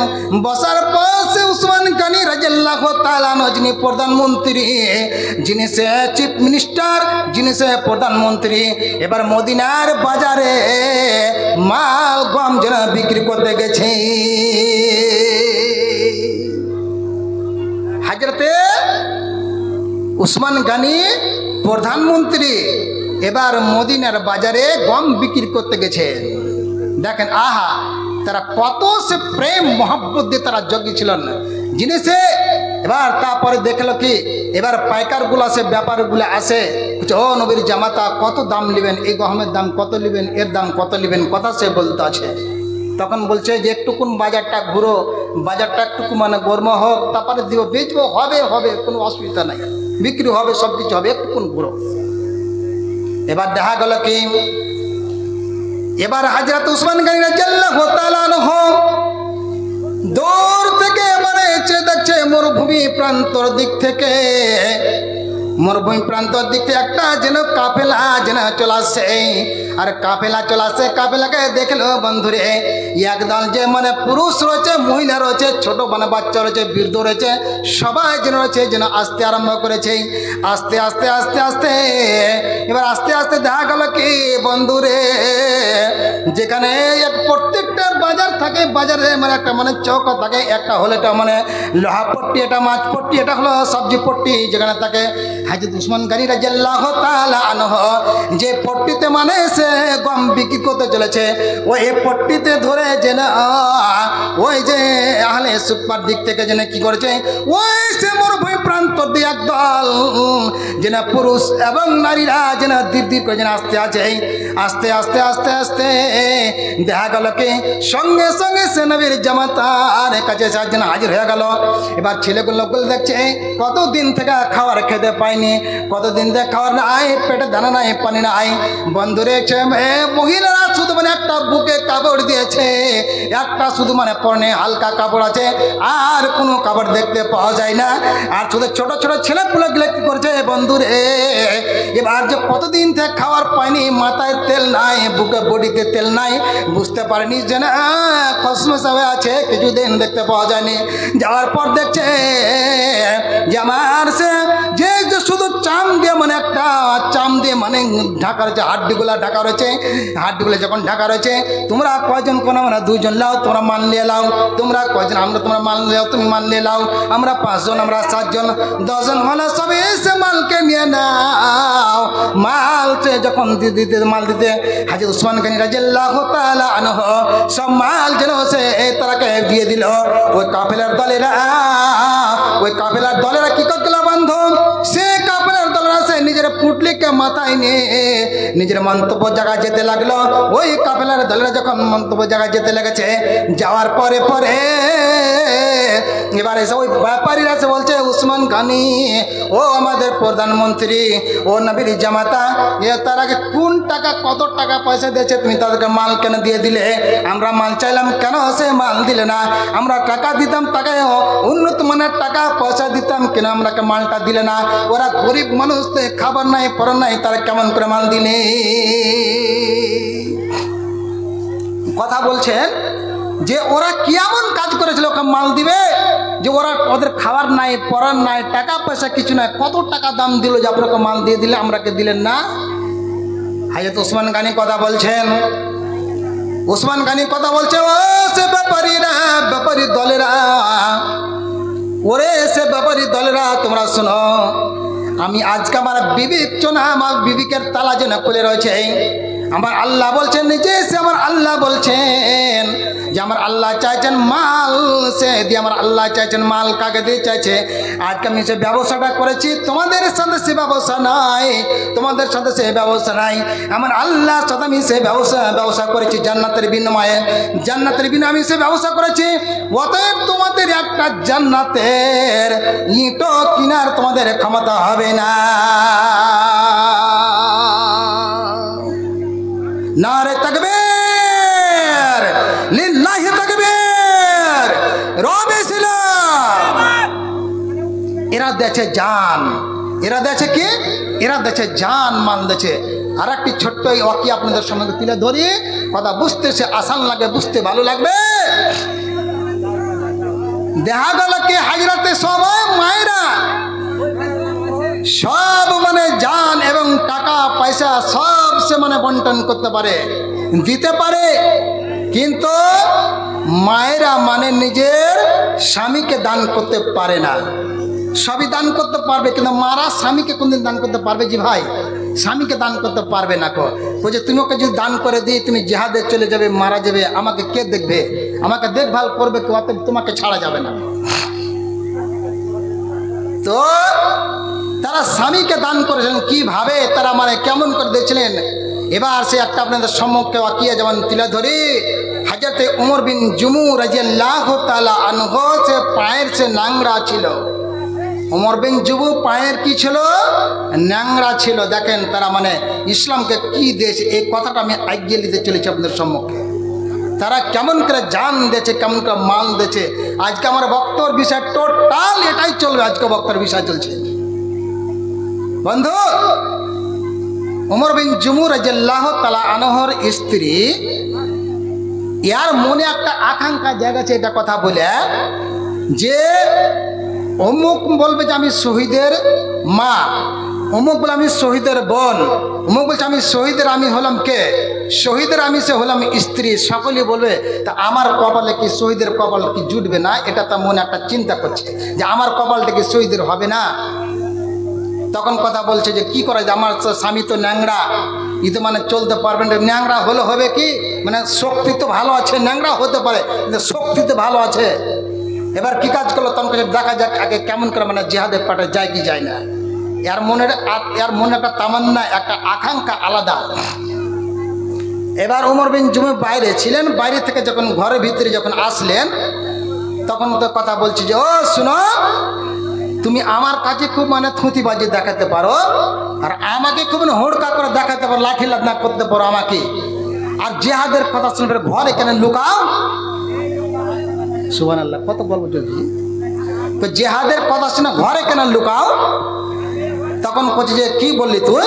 বসার পর সে উসমান গনি রাদিয়াল্লাহু তাআলা আনহু যিনি প্রধানমন্ত্রী, যিনি সে চিফ মিনিস্টার, যিনি সে প্রধানমন্ত্রী, এবার মদিনার বাজারে মাল গম যেন বিক্রি করতে গেছে। হযরতে উসমান গনি প্রধানমন্ত্রী, এবার মদিনার বাজারে গম বিক্রি করতে গেছে। দেখেন আহা, তারা কত সে প্রেম মোহাব্বত দিয়ে তারা জগিয়েছিলেন জিনিসে। এবার তারপরে দেখলো কি, এবার পাইকারগুলো আসে, ব্যাপারগুলো আসে, ও নবীর জামাতা কত দাম নেবেন, এই গহমের দাম কত নেবেন, এর দাম কত নেবেন, কথা সে বলতে আছে। তখন বলছে যে একটুকুন বাজারটা ঘুরো, বাজারটা একটুকু মানে গরম হোক, তারপরে দিব, বেচবো, হবে হবে, কোনো অসুবিধা নাই, বিক্রি হবে, সব কিছু হবে, একটুকুন ঘুরো। এবার দেখা গেল কি, এবার হযরত উসমান গনি রাদিয়াল্লাহু তাআলা আনহু দূর থেকে মানে দেখছে মরুভূমি প্রান্তর দিক থেকে, মরুভূমি প্রান্তর দিক থেকে একটা যেন কাফেলা যেন চলে আসছে। আর কাফেলা চলে আসছে, কাফেলাকে দেখলো বন্ধুরে একদল যে মানে পুরুষ রয়েছে, মহিলা রয়েছে, ছোট মানে বাচ্চা রয়েছে, বৃদ্ধ রয়েছে, সবাই যেন রয়েছে যেন আসতে আরম্ভ করেছে। আস্তে আস্তে আস্তে আস্তে এবার আস্তে আস্তে দেখা গেল কি বন্ধুরে, যেখানে প্রত্যেকটা বাজার থাকে, বাজারে মানে একটা মানে চৌক থাকে, একটা হলো এটা মানে লোহা পট্টি, এটা মাছ পট্টি, এটা হলো সবজি পট্টি, যেখানে থাকে হযরত উসমান গনি রাদিয়াল্লাহু তাআলা আনহু যে পট্টিতে মানে সে গম বিক্রি করতে চলেছে, ওই পট্টিতে ধরে যেন ওই যে আহলে সুপার দিক থেকে যেন কি করেছে, ওই সে মরুভূমি প্রান্ত দিয়ে একদল যেন পুরুষ এবং নারীরা যেন ধীর ধীর করে যেন আসতে আছে। আস্তে আস্তে আস্তে আস্তে দেখা গেল কি সঙ্গে সঙ্গে সে নবীর জামাতার কাছে যেন হাজির হয়ে গেল। এবার ছেলেগুলো দেখছে কতদিন থেকে খাবার খেতে পায়নি, কতদিন থেকে খাবার নাই, পেটে দানা নাই, পানি নাই। বন্ধুরে মহিলারা শুধু মানে একটা বুকে কাপড় দিয়েছে, একটা শুধু মানে পরনে হালকা কাপড় আছে, আর কোনো কাপড় দেখতে পাওয়া যায় না। আর শুধু ছোট ছোট ছেলেপুলে গুলো কি করছে বন্ধুরে, এবার যে কতদিন থেকে খাবার পায়নি, মাথায় তেল নাই, বুকে বডিতে তেল নাই, বুঝতে পারেনি যে না খসমসা হয়ে আছে, কিছুদিন দেখতে পাওয়া যায়নি। যাওয়ার পর দেখছে যে আমার সে যে শুধু চাম দিয়ে মানে একটা চাম দিয়ে মানে ঢাকা রয়েছে, হাড্ডিগুলা ঢাকা রয়েছে, হাড্ডিগুলো যখন ঢাকা রয়েছে, তোমরা কয়জন, কোনো মানে দুইজন লাও, তোমরা মান নিয়ে লাও, তোমরা কয়জন, আমরা তোমরা মান লাও, তুমি মান নিয়ে লাও, আমরা 5 জন, আমরা 7 জন, 10 জন হলে সবে সে মালকে নিয়ে নাও। মাল যখন দিতে মাল দিতে হযরত উসমান গনি রাদিয়াল্লাহু তাআলা আনহু সব মাল যেন সে তারাকে দিয়ে দিল। ওই কাফেলার দলেরা, ওই কাফেলার দলেরা কি করছিল বন্ধু, সে কাফেলার দলেরা সে নিজের পুটলিকে মাথায় নিয়ে নিজের মন্তব্য জায়গায় যেতে লাগলো। ওই কাফেলার দলেরা যখন মন্তব্য জায়গায় যেতে লেগেছে, যাওয়ার পরে পরে এবার এসে ওই ব্যাপারীরা এসে বলছে, উসমান গনি ও আমাদের প্রধানমন্ত্রী, ও নবীর জামাতা, তারাকে কোন টাকা কত টাকা পয়সা দিয়েছে, তুমি তাদেরকে মাল কেন দিয়ে দিলে? আমরা মাল চাইলাম, কেন সে মাল দিলে না? আমরা টাকা দিতাম, টাকায় উন্নত মানের টাকা পয়সা দিতাম, কেন আমরাকে মালটা দিলে না? ওরা গরিব মানুষ, খাবার নাই, পড়া নাই, তারা কেমন করে মাল দিলে? কথা বলছেন যে ওরা কেমন কাজ করেছিল ওকে মাল দিবে, যে ওরা ওদের খাবার নাই, পড়ার নাই, টাকা পয়সা কিছু নাই, কত টাকা দাম দিল যে আপনাকে মাল দিয়ে দিলে, আমরাকে দিলেন না? হযরত উসমান গনি কথা বলছেন, উসমান গনি কথা বলছে, ও সে ব্যাপারীরা, ব্যাপারী দলেরা, ওরে সে ব্যাপারী দলেরা, তোমরা শোনো, আমি আজকে আমার বিবেচনা, আমার বিবেকের তালা যেন খুলে রয়েছে। আমার আল্লাহ বলছেন, নিজে সে আমার আল্লাহ বলছেন যে আমার আল্লাহ চাইছেন মাল, সে দিয়ে আমার আল্লাহ চাইছেন মাল, কাকে দিয়ে চাইছে? আজকে আমি সে ব্যবসাটা করেছি, তোমাদের সাথে সে ব্যবসা নাই, তোমাদের সাথে সে ব্যবসা নাই, আমার আল্লাহর সাথে আমি সে ব্যবসা করেছি জান্নাতের বিনিময়ে, জান্নাতের বিনিময়ে আমি সে ব্যবসা করেছি। অতএব তোমাদের একটা জান্নাতের ইঁটো কিনার তোমাদের ক্ষমতা হবে না। নারে তাকবীর, লিল্লাহি তাকবীর, রবে ইসলাম। এরা দেছে জান, এরা দেছে কি? এরা দেছে জান মাল দেছে। আর একটি ছোট্ট ওয়াকি আপনাদের সামনে তুলে ধরি, কথা বুঝতে সে আসান লাগে, বুঝতে ভালো লাগবে। দেখা গেল কি হাজরাতে সবাই মায়েরা সব মানে জান এবং টাকা পয়সা সব সে মানে বন্টন করতে পারে, দিতে পারে, কিন্তু মায়েরা মানে নিজের স্বামীকে দান করতে পারে না। সবই দান করতে পারবে, কিন্তু মারা স্বামীকে কোনদিন দান করতে পারবে? জি ভাই, স্বামীকে দান করতে পারবে না কো। বলছে তুমি ওকে যদি দান করে দিই, তুমি জিহাদে চলে যাবে, মারা যাবে, আমাকে কে দেখবে? আমাকে দেখভাল করবে কেউ, অতএব তোমাকে ছাড়া যাবে না। তো তারা স্বামীকে দান করেছিলেন কিভাবে, তারা মানে কেমন করে দিয়েছিলেন। এবার সে একটা আপনাদের সম্মুখে ওয়াকিয়া যেমন তুলে ধরি। হযরতে উমর বিন জুমু রাদিয়াল্লাহু তাআলা আনহু, সে পায়ের সে ন্যাংরা ছিল। উমর বিন জুমু পায়ের কি ছিল? ন্যাংরা ছিল। দেখেন তারা মানে ইসলামকে কি দিয়েছে, এই কথাটা আমি আজ্ঞে নিতে চলেছি আপনাদের সম্মুখে। তারা কেমন করে জান দিয়েছে, কেমন করে মাল দিয়েছে। আজকে আমার বক্তব্যের বিষয় টোটাল এটাই চলবে, আজকে বক্তব্যের বিষয় চলছে। বন্ধু, উমর বিন জুমু রাদিয়াল্লাহু তাআলা আনহুর স্ত্রী, ইয়ার মনে একটা আকাঙ্ক্ষা জায়গা আছে এটা কথা বলে, যে অমুক বলবে যে আমি শহীদের মা, অমুক বলে আমি শহীদের বোন, অমুক বলছে আমি শহীদের, আমি হলাম কে? শহীদের আমি সে হলাম স্ত্রী। সকলেই বলবে তা আমার কপালে কি শহীদের কপাল কি জুটবে না? এটা তার মনে একটা চিন্তা করছে যে আমার কপালটা কি শহীদের হবে না। তখন কথা বলছে যে কি করা যায়, আমার স্বামী তো ন্যাংরা, ইতো মানে চলতে পারবেন না। ন্যাংরা হলে হবে কি, মানে শক্তি তো ভালো আছে, ন্যাংরা হতে পারে কিন্তু শক্তি তো ভালো আছে। এবার কি কাজ করলো, তখন দেখা যাক আগে কেমন করে মানে জিহাদের পাঠে যায় কি যায় না। এর মনে একটা তামান্না, একটা আকাঙ্ক্ষা আলাদা। এবার উমর বিন জুমু বাইরে ছিলেন, বাইরে থেকে যখন ঘরের ভিতরে যখন আসলেন, তখন তো কথা বলছি যে ও শুনো, তুমি আমার কাছে খুব মানে থুতিবাজি দেখাতে পারো, আর আমাকে খুব হোড়কা করে দেখাতে পারো, লাঠি লাঠনা করতে পারো আমাকে, আর জিহাদের কথা শুনবে ঘরে কেন লুকাও? সুবহানাল্লাহ, কত বলবো চলছি। তো জিহাদের কথা শুনে ঘরে কেন লুকাও? তখন বলছে যে কি বললি তুই?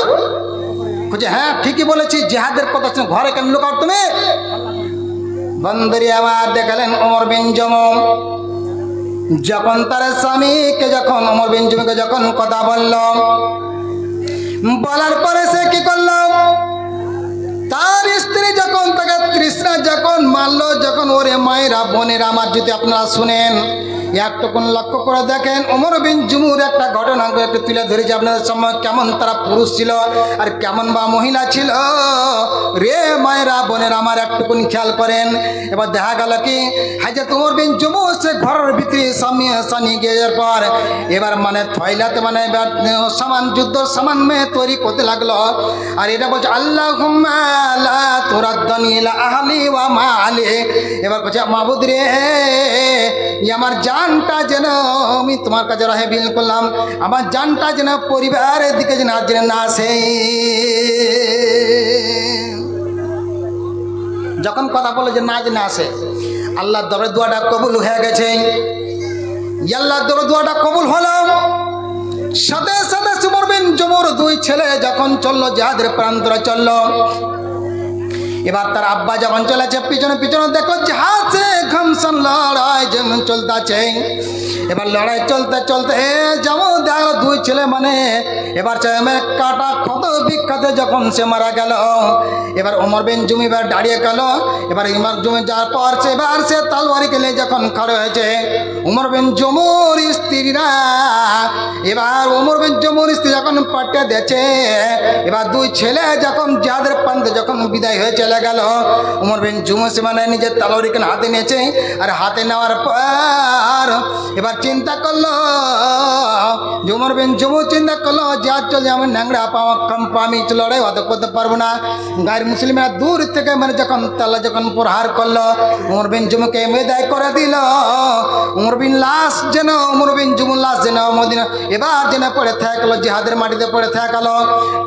বলছে হ্যাঁ ঠিকই বলেছি, জিহাদের কথা শুনে ঘরে কেন লুকাও তুমি? বন্ধুরি আমার দেখালেন উমর বিন জুমু যখন তার স্বামীকে, যখন উমর বিন জুমুকে যখন কথা বলল, বলার পরে সে কি করল, তার স্ত্রী যখন তাকে তৃষ্ণা যখন মারল, যখন ওরে মায়েরা বোনেরা আমার, যদি আপনারা শুনেন একটুকুন লক্ষ্য করে দেখেন, উমর বিন জুমুর একটা ঘটনা একটু তুলে ধরেছি আপনাদের সময়, কেমন তারা পুরুষ ছিল আর কেমন বা মহিলা ছিল রে মায়েরা বোনেরা আমার, একটুকুন খেয়াল করেন। এবার দেখা গেল কি হযরত উমর বিন জুমু সে ঘরের ভিতরে সানি গিয়ে পর এবার মানে থয়লাতে মানে সামান যুদ্ধ সামান মেয়ে তৈরি করতে লাগলো। আর এটা বলছে আল্লাহুম্মা লা তুরাদ্দানি ইলা আহলি ওয়া মালি। এবার বলছে মাবুদ রে, আমার জানটা যেন আমি তোমার কাছে রাহেবিল করলাম, আমার জানটা যেন পরিবারের দিকে যেন আজ যেন না আসে। যখন কথা বলে যে না যেন আসে, আল্লাহর দরবারে দোয়াটা কবুল হয়ে গেছে। আল্লাহর দরবারে দোয়াটা কবুল হলো, সাথে সাথে উমর বিন জুমুর দুই ছেলে যখন চললো জিহাদের প্রান্তরে চললো। এবার তার আব্বা যখন চলেছে পিছনে পিছনে দেখো জাহাজে ঘমসান লড়াই যেমন চলতেছে। এবার লড়াই চলতে চলতে যেমন দেখো দুই ছেলে মানে এবার কাটা ক্ষত বিখ্যাত যখন সে মারা গেল। এবার উমর বিন জুমু এবার দাঁড়িয়ে গেল। এবার উমর জুমু যাওয়ার পর এবার সে তলোয়ারি গেলে যখন খড়ে হয়েছে উমর বিন জুমুর স্ত্রীরা, এবার উমর বিন জুমুর স্ত্রী যখন পাটে দিয়েছে, এবার দুই ছেলে যখন জিহাদের প্রান্তে যখন বিদায় হয়ে চলে গেল, উমর বিন জুমু সে মানে নিজের তলোয়ারি কেন হাতে নিয়েছে। আর হাতে নেওয়ার পর এবার চিন্তা করলো, উমর বিন জুমু চিন্তা করলো জিহাদ চলে আমার ন্যাংরা পাওয়া কম্পা, আমি লড়াই হতে করতে পারবো না। গায়ের মুসলিমরা দূর থেকে মানে যখন তালা যখন প্রহার করলো, উমর বিন জুমুকে বিদায় করে দিল। উমর বিন লাশ যেন উমর বিন জুমু লাশ যেন মদিনা এবার যেন পড়ে থাকলো, জিহাদের মাটিতে পড়ে থাকলো।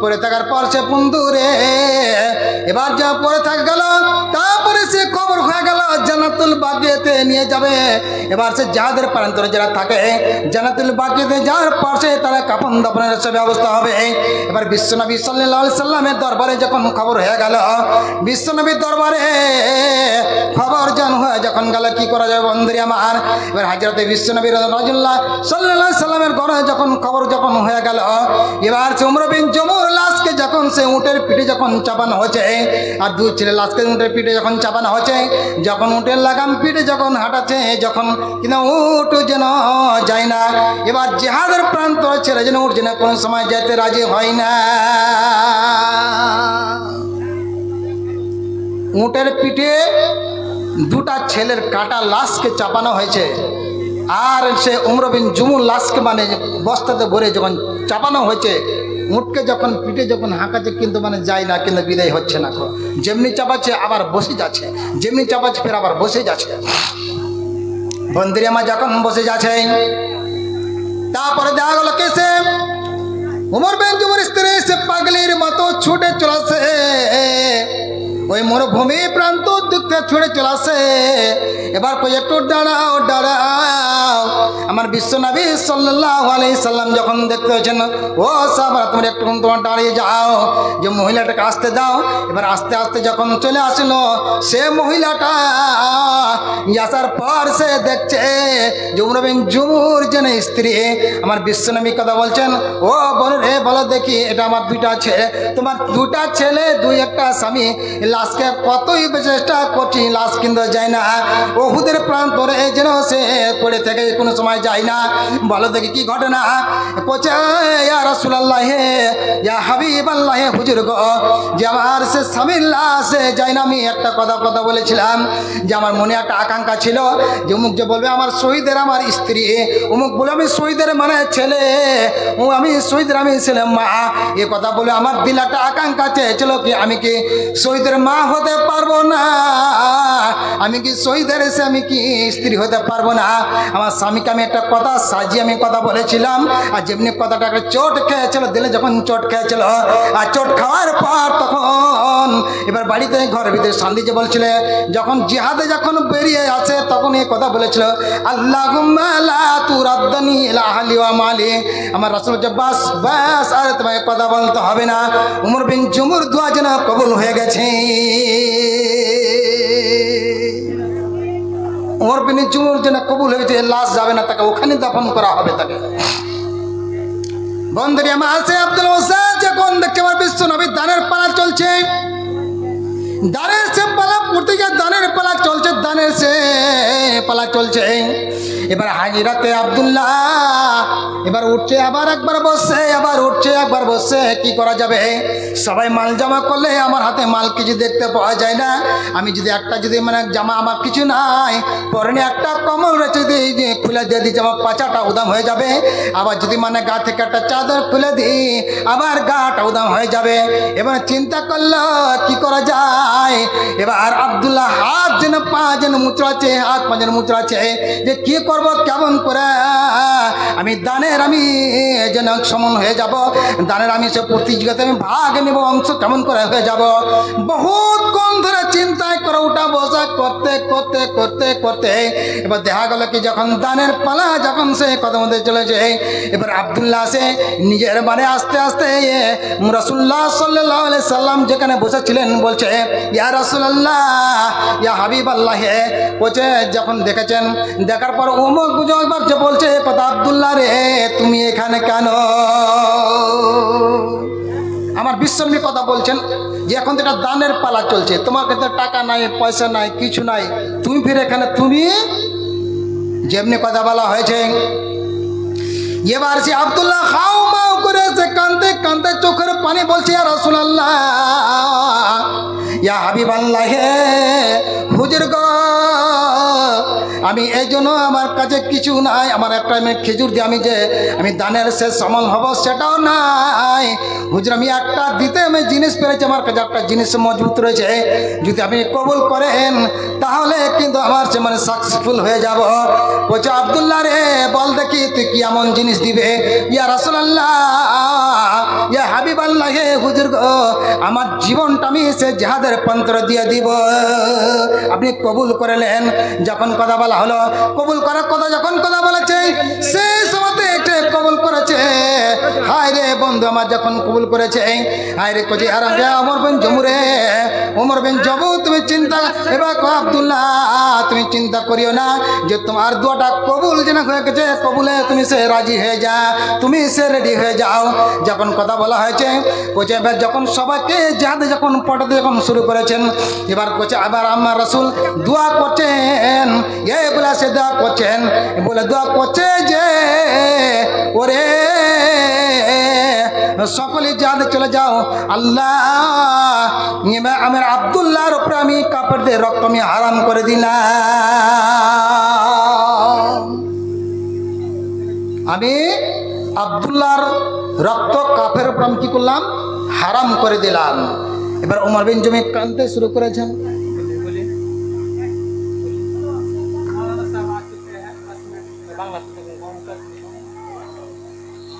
পড়ে থাকার পর সে বন্ধুরে এবার যা পড়ে থাক গেল, তারপরে সে খবর হয়ে গেল জান্নাতুল বাকিয়াতে নিয়ে যাবে। এবার সে জিহাদের প্রান্তরে যারা থাকে জান্নাতুল বাকিয়াতে যাওয়ার পাশে তারা কাফন দাফনের সব ব্যবস্থা হবে। এবার বিশ্বনবী সাল্লাল্লাহু আলাইহি সাল্লামের দরবারে যখন খবর হয়ে গেল, বিশ্বনবীর দরবারে খবর জান হয়ে যখন গেল কি করা যাবে বন্ধুরি আমার। এবার হযরতে বিশ্বনবী রাসূলুল্লাহ সাল্লাল্লাহু আলাইহি সাল্লামের ঘরে যখন খবর যখন হয়ে গেল, এবার উমর বিন জুমুর লাশকে যখন সে উটের পিঠে যখন চাপানো হয়েছে, আর দুই ছেলে লাশকে উটের পিঠে যখন চাপানো হয়েছে, যখন উটের লাগাম পিঠে যখন হাঁটাচ্ছে, যখন কিনা উট যেন যায় না। এবার জিহাদের প্রান্ত ছেড়ে যেন উঠ যেন কোনো সময় যেতে রাজি হয় না। উটের পিঠে দুটা ছেলের কাটা লাশকে চাপানো হয়েছে, আর সে উমর বিন জুমুর লাশকে মানে বস্তাতে ভরে যখন চাপানো হয়েছে, উটকে যখন পিঠে যখন হাঁকাচ্ছে কিন্তু মানে যায় না, কিন্তু বিদায় হচ্ছে না। যেমনি চাপাচ্ছে আবার বসে যাচ্ছে, যেমনি চাপাচ্ছে ফের আবার বসে যাচ্ছে। বন্ধুরে আমার যখন বসে যাচ্ছে, তারপরে দেখা গেল কেসে উমর বিন জুমুর স্ত্রী সে পাগলির মতো ছুটে চলেছে, ওই মরুভূমি প্রান্ত দিকে ছুটে চলেছে। এবার কই একটু দাঁড়াও দাঁড়াও। আমার বিশ্বনবী সাল্লাল্লাহু আলাইহি সাল্লাম যখন দেখতে হয়েছেন, ও সাহাবারা তোমরা একটু তোমার দাঁড়িয়ে যাও, যে মহিলাটাকে আসতে দাও। এবার আস্তে আস্তে যখন চলে আসলো সে মহিলাটা, আসার পর সে দেখছে যে উমর বিন জুমুর যেন স্ত্রী। আমার বিশ্বনবী কথা বলছেন, ও বোন রে বলো দেখি, এটা আমার দুইটা ছেলে, তোমার দুটা ছেলে দুই একটা স্বামী, লাশকে কতই চেষ্টা করছি লাশ কিন্তু যায় না। ওহুদের প্রান্তরে যেন সে পড়ে থেকে কোনো সময় যায় না। বলো দেখি কি ঘটনা। কোচে ইয়া রাসূলুল্লাহ ইয়া হাবিবাল্লাহ, হুজুর গো, যে আমার সে স্বামীর লাশে যায় না। আমি একটা কথা বলেছিলাম যে আমার মনে একটা আকাঙ্ক্ষা ছিল যে অমুক যে বলবে আমার শহীদের আমার স্ত্রী, অমুক বলে আমি শহীদের মানে ছেলে, ও আমি শহীদের আমি ছেলে মা। এ কথা বলে আমার দিল একটা আকাঙ্ক্ষা চেয়েছিল কি আমি কি শহীদের মা হতে পারবো না, আমি কি শহীদের এসে আমি কি স্ত্রী হতে পারবো না। আমার স্বামীকে আমি একটা কথা সাজিয়ে আমি কথা বলেছিলাম, আর যেমনি কথাটা একটা চোট খেয়েছিল দিলে, যখন চোট খেয়েছিল আর চোট খাওয়ার পর তখন এবার বাড়িতে ঘরের ভিতরে শান্তি যে বলছিল, যখন জিহাদে যখন বেরিয়ে আসে তখন এই কথা বলেছিল, আল্লাহুম্মা লা তুরাদ্দানি ইলা আহলি ওয়া মালি। আমার রাসূল যে বাস বাস আর তোমাকে কথা বলতে হবে না। উমর বিন জুমুর দোয়া যেন কবুল হয়ে গেছে। উমর বিন জুমুর যেন কবুল হয়েছে, লাশ যাবে না, তাকে ওখানে দাফন করা হবে তাকে। বন্ধুরা আমার আছে আব্দুল ওসা যখন দেখতে আমার বিশ্ব নবী দানের পালা চলছে, দানের সে পালা পড়তে গিয়ে দানের পালা চলছে, দানের সে পালা চলছে। এবার হাজিরাতে আব্দুল্লাহ এবার উঠছে, আবার একবার বসছে, আবার উঠছে একবার বসছে। কি করা যাবে, সবাই মাল জামা করলে আমার হাতে মাল কিছু দেখতে পাওয়া যায় না। আমি যদি একটা যদি মানে জামা আমার কিছু নাই, পরনে একটা কম্বল রয়েছে যদি খুলে দিয়ে দিই আমার পাচাটা উদাম হয়ে যাবে। আবার যদি মানে গা থেকে একটা চাদর খুলে দিই আবার গাটা উদাম হয়ে যাবে। এবার চিন্তা করলো কি করা যায়। এবার আব্দুল্লাহ হাত যেন পা যেন মুচড়াচ্ছে, হাত পা যেন মুচড়াচ্ছে যে কি করব, কেমন করে আমি দানের আমি যেন সমান হয়ে যাব, দানের আমি সে প্রতিযোগিতায় আমি ভাগ নেব, অংশ কেমন করে হয়ে যাব। বহুত কম ধরে চিন্তায় করে উঠা বসা করতে করতে করতে করতে এবার দেখা গেল কি যখন দানের পালা যখন সে কদম মধ্যে চলেছে, এবার আব্দুল্লাহ সে নিজের মানে আস্তে আস্তে রাসূলুল্লাহ সাল্লাল্লাহু আলাইহি সাল্লাম যেখানে বসেছিলেন বলছে, ইয়া রাসূলুল্লাহ ইয়া হাবিবাল্লাহ। বলছে যখন দেখেছেন, দেখার পর উমর বুঝবার যে বলছে কথা, আব্দুল্লাহ রে তুমি এখানে কেন। আমার বিশ্বনবী কথা বলছেন যে এখন তো এটা দানের পালা চলছে, তোমার কাছে টাকা নাই পয়সা নাই কিছু নাই, তুমি ফিরে এখানে তুমি যেমনি কথা বলা হয়েছে। এবার সে আব্দুল্লাহ হাউ মাউ করে সে কাঁদতে কাঁদতে চোখের পানি বলছে, ইয়া রাসূলুল্লাহ ইয়া হাবিবাল্লাহ, হুজুর গো আমি এই জন্য আমার কাছে কিছু নাই, আমার একটা খেজুর দিয়ে আমি দানের শেষ সমল হব সেটাও নাই। হুজুর আমি একটা দিতে আমি জিনিস পেরেছি, আমার কাছে একটা জিনিস মজবুত রয়েছে, যদি আপনি কবুল করেন তাহলে কিন্তু আমার সে মানে সাকসেসফুল হয়ে যাব। বলছে আব্দুল্লাহ রে বল দেখি তুই কি এমন জিনিস দিবে। ইয়া রাসূলুল্লাহ ইয়া হাবিবাল্লাহ, হুজুর গো আমার জীবনটা আমি সে জিহাদের পন্থর দিয়ে দিব, আপনি কবুল করলেন। যখন কথা বলা হলো, কবুল করার কথা যখন কথা বলেছে সেই সময়তে একটা কবুল করেছে। হায় রে বন্ধু আমার যখন কবুল করেছে, হায় রে কোচি আর ওমর বিন জমু রে, ওমর বিন জমু তুমি চিন্তা, এবার আব্দুল্লাহ তুমি চিন্তা করিও না যে তোমার দোয়াটা কবুল যেন হয়ে গেছে, কবুলে তুমি সে রাজি হয়ে যা, তুমি সে রেডি হয়ে যাও। যখন কথা বলা হয়েছে কোচে এবার যখন সবাইকে যাদের যখন পটাতে যখন শুরু করেছেন, এবার কোচে আবার আমার রাসূল দোয়া করছেন, এ বলে সে দোয়া করছেন, বলে দোয়া করছে যে ওরে সকলে যাদের চলে যাও, আল্লাহ আমার আব্দুল্লাহর উপরে আমি কাপড়দের রক্ত আমি হারাম করে দিলাম, আমি আব্দুল্লাহর রক্ত কাফের উপর আমি কি করলাম, হারাম করে দিলাম। এবার ওমর বিন জমি কাঁদতে শুরু করেছেন।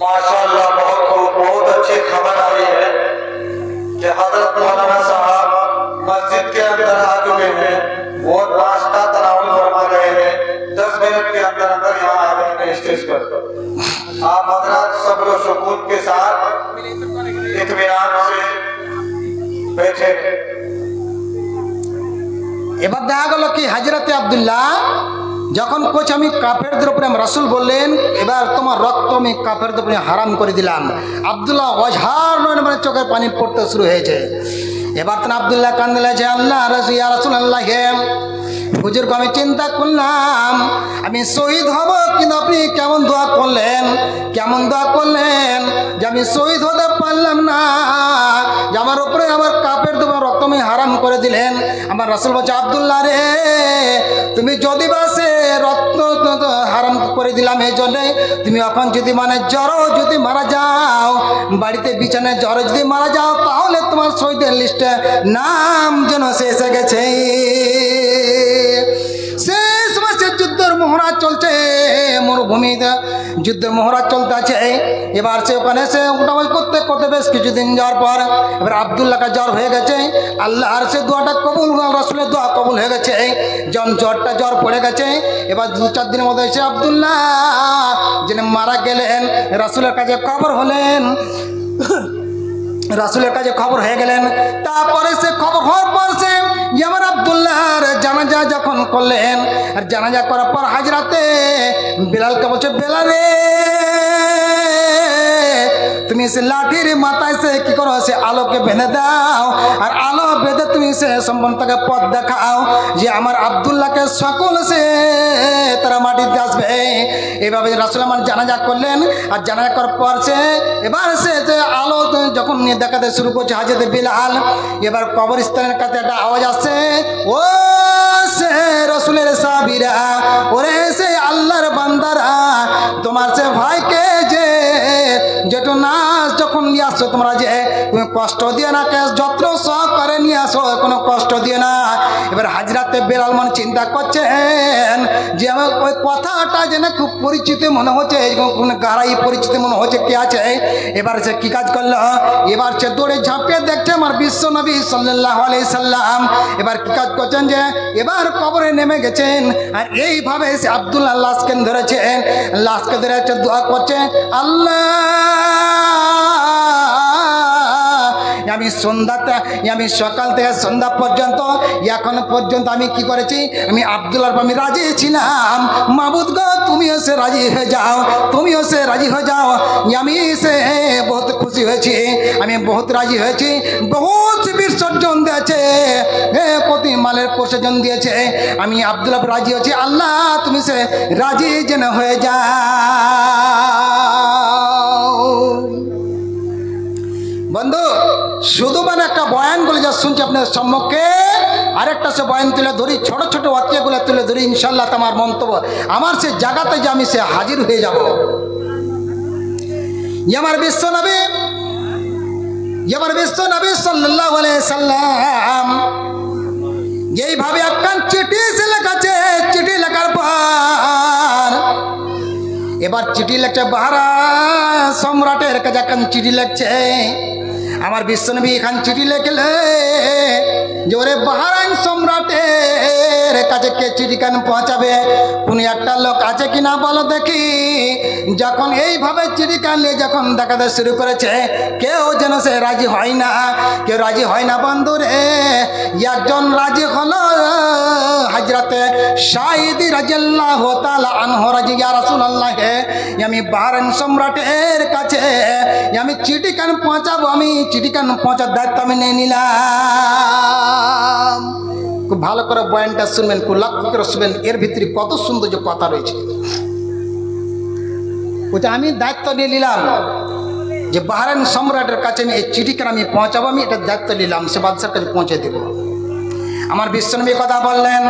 माशाअल्लाह बहुत अच्छी खबर आ रही है कि हजरत मौलाना साहब मस्जिद के अंदर आ चुके हैं, वो नाश्ता तनावुल फरमा रहे हैं। 10 मिनट के अंदर अंदर यहाँ आ रहे हैं स्टेज पर। आप हजरत सब्र और सुकून के साथ इत्मीनान से बैठे। এবার দেখা গেল কি হযরতে আব্দুল্লাহ যখন কোচ আমি কাফেরদের উপরে রাসূল বললেন এবার তোমার রক্ত আমি কাফেরদের উপরে হারাম করে দিলাম, আব্দুল্লাহ ওয়াজহার নয় মানে চোখের পানি পড়তে শুরু হয়েছে। এবার তো আব্দুল্লাহ কান্দে লাগছে, আল্লাহ রাসূলুল্লাহ হে হুজুরকে আমি চিন্তা করলাম আমি শহীদ হব, কিন্তু আপনি কেমন দোয়া করলেন, কেমন দোয়া করলেন যে আমি শহীদ হতে পারলাম না, যে আমার উপরে আমার কাফের তোমার রক্ত আমি হারাম করে দিলেন। আমার রাসূল বলছে আব্দুল্লাহ রে তুমি যদি বা সে রক্ত হারাম করে দিলাম এই জন্যে তুমি এখন যদি মানে জ্বরও যদি মারা যাও, বাড়িতে বিছানায় জ্বরে যদি মারা যাও, তাহলে তোমার শহীদের লিস্টে নাম যেন সে এসে গেছে। শেষ মাসে যুদ্ধের মহড়া চলছে, মরুভূমিতে যুদ্ধের মহড়া চলতে আছে। এবার সে ওখানে সে উঠাবাজ করতে করতে বেশ কিছুদিন যাওয়ার পর এবার আব্দুল্লাহকে জ্বর হয়ে গেছে। আল্লাহ আর সে দোয়াটা কবুল, রাসূলের দোয়া কবুল হয়ে গেছে। যখন জ্বর পড়ে গেছে, এবার 2-4 দিনের মধ্যে এসে আব্দুল্লাহ যিনি মারা গেলেন রাসূলের কাছে খবর হলেন, রাসূলের কাছে খবর হয়ে গেলেন। তারপরে সে খবর হওয়ার পর সে আমার আব্দুল্লাহর জানাজা যখন করলেন, আর জানাজা করার পর হাজরাতে বেলালকে বলছে বেলাল রে তুমি সে লাঠির মাথায় সে কি করো, সে আলোকে বেঁধে দাও, আর আলো বেঁধে তুমি সে সম্পর্কে পথ দেখাও যে আমার আব্দুল্লাহকে সকল সে তারা মাটিতে আসবে। এইভাবে রাসূল আমার জানাজা করলেন, আর জানাজা করার পর সে এবার সে আলো যখন দেখাতে শুরু করছে হাজরতে বেলাল, এবার কবরস্থানের কাছে একটা আওয়াজ আসছে, ও সে রাসূলের সাহাবীরা, ওরে সে আল্লাহর বান্দারা, তোমার সে ভাইকে যে যেটা নাচ যখন নিয়ে আসছো তোমরা যে তুমি কষ্ট দিয়ে না, যত্ন সহকারে নিয়ে আসো, কোনো কষ্ট দিয়ে না। এবার হাজরাতে বেলাল মানে চিন্তা করছেন যে আমার ওই কথাটা যেন খুব পরিচিত মনে হচ্ছে, কোনো গাড়াই পরিচিত মনে হচ্ছে কে আছে। এবার সে কী কাজ করলো, এবার সে দৌড়ে ঝাঁপিয়ে দেখছে আমার বিশ্ব নবী সাল্লাল্লাহু আলাইহি সাল্লাম এবার কী কাজ করছেন যে এবার কবরে নেমে গেছেন। আর এইভাবে সে আব্দুল্লাহ লাশকে ধরেছেন, লাশকে ধরে দোয়া করছে, আল্লাহ আমি সন্ধ্যাতে আমি সকাল থেকে সন্ধ্যা পর্যন্ত এখন পর্যন্ত আমি কি করেছি, আমি আব্দুল্লাহর আমি রাজি ছিলাম, মাবুদ গো তুমিও সে রাজি হয়ে যাও, তুমিও সে রাজি হয়ে যাও। আমি সে বহুত খুশি হয়েছি, আমি বহুত রাজি হয়েছি, বহুত বিসর্জন দিয়েছে, প্রতি মালের প্রসর্জন দিয়েছে, আমি আব্দুল্লাহ রাজি হয়েছি, আল্লাহ তুমি সে রাজি যেন হয়ে যাও। বন্ধু শুধু মানে একটা বয়ানগুলো যা শুনছি আপনার সম্মুখে, আরেকটা সে বয়ান তুলে ধরি, ছোট ছোট বাক্যগুলো তুলে ধরি, ইনশাল্লাহ তোমার মন্তব্য আমার সে জায়গাতে যে আমি সে হাজির হয়ে যাব। আমার বিশ্ব নবী সাল্লাল্লাহু আলাইহি সাল্লাম এইভাবে একখান চিঠি সে লেখাছে, চিঠি লেখার পর এবার চিঠি লেখছে বাহারা সম্রাটের কাছে একখান চিঠি লেখছে, আমার বিশ্বনবী এখান চিঠি লেখলে যে ওরে বাহরাইন সম্রাটের কাছে কে চিঠি কেন পৌঁছাবে? কোন একটা লোক আছে কিনা বলো দেখি। যখন এইভাবে চিঠি কান নিয়ে যখন দেখাতে শুরু করেছে, কেউ যেন সে রাজি হয় না, কেউ রাজি হয় না বন্ধুরে। একজন রাজি হলো হযরতে সাঈদ রাদিয়াল্লাহু তাআলা আনহু রাজি, ইয়া রাসূলুল্লাহ আমি বাহরাইন সম্রাটের কাছে আমি চিঠি কেন পৌঁছাবো, আমি চিঠি কেন পৌঁছার দায়িত্ব আমি নিয়ে নিলাম। খুব ভালো করে বয়ানটা শুনবেন, খুব লক্ষ্য করে শুনবেন, এর ভিতরে কত সুন্দর যে কথা রয়েছে। ওটা আমি দায়িত্ব নিয়ে নিলাম যে বাহরাইন সম্রাটের কাছে আমি এই চিঠি কেন আমি পৌঁছাবো, আমি এটা দায়িত্ব নিলাম, সে বাদশার কাছে পৌঁছে দেব। আমার বিশ্বনবী কথা বললেন,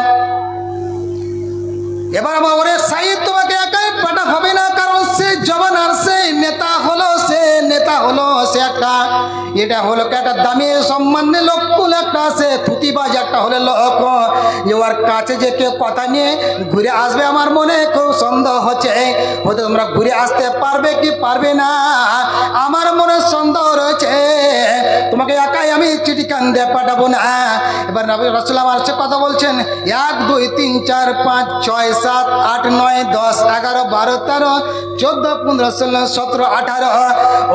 এবার ওরে সাঈদ তোমাকে একাই পাঠা হবে না, কারণ সে জবানার সে নেতা হলো, সে নেতা হলো, সে একটা এটা হলো একটা দামি সম্মানের লোক, একটা সে থুতিবাজ একটা হলে লোক, যে ওর কাছে যে কেউ কথা নিয়ে ঘুরে আসবে আমার মনে খুব সন্দেহ হচ্ছে, হয়তো তোমরা ঘুরে আসতে পারবে কি পারবে না, আমার মনে সন্দেহ রয়েছে, তোমাকে একাই আমি চিঠি কান দিয়ে পাঠাবো না। এবার নবী রাসূল আমার সাথে কথা বলছেন, 1 2 3 4 5 6 7 8 9 10 11 12 13 14 15 16 17 18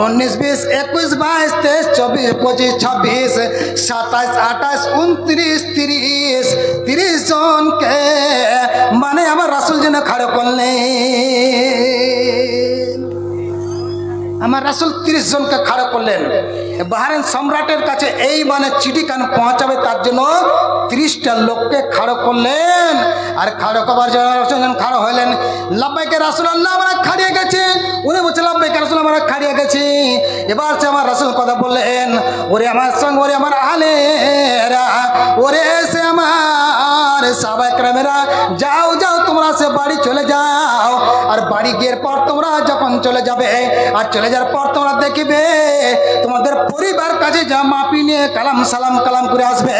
19 20 21 22 23 24 25 26 27 28 29 30 30 জনকে মানে আমার রাসূল যেন খাড়া করলেন। আমার রাসূল 30 জনকে খাড়া করলেন। বাহরাইন সম্রাটের কাছে এই মানে চিঠি কেন পৌঁছাবে তার জন্য 30টা লোককে খাড়া করলেন। আর খাড়া করার জন্য খাড়া হলেন, লাব্বাইকে রাসূলুল্লাহ আমরা খাড়িয়ে গেছি। উনি বলছে লাব্বাইকে রাসূল আমরা খাড়িয়ে গেছি। এবার সে আমার রাসূল কথা বললেন, ওরে আমার সঙ্গ, ওরে আমার আলেরা, ওরে সে আমার সাহাবায়ে কেরামেরা, যাও যাও তোমরা সে বাড়ি চলে যাও। আর বাড়ি গিয়ে পর তোমরা যখন চলে যাবে, আর চলে যাওয়ার পর তোমরা দেখবে তোমাদের পরিবার কাছে যা মাপি নিয়ে কালাম সালাম কালাম করে আসবে,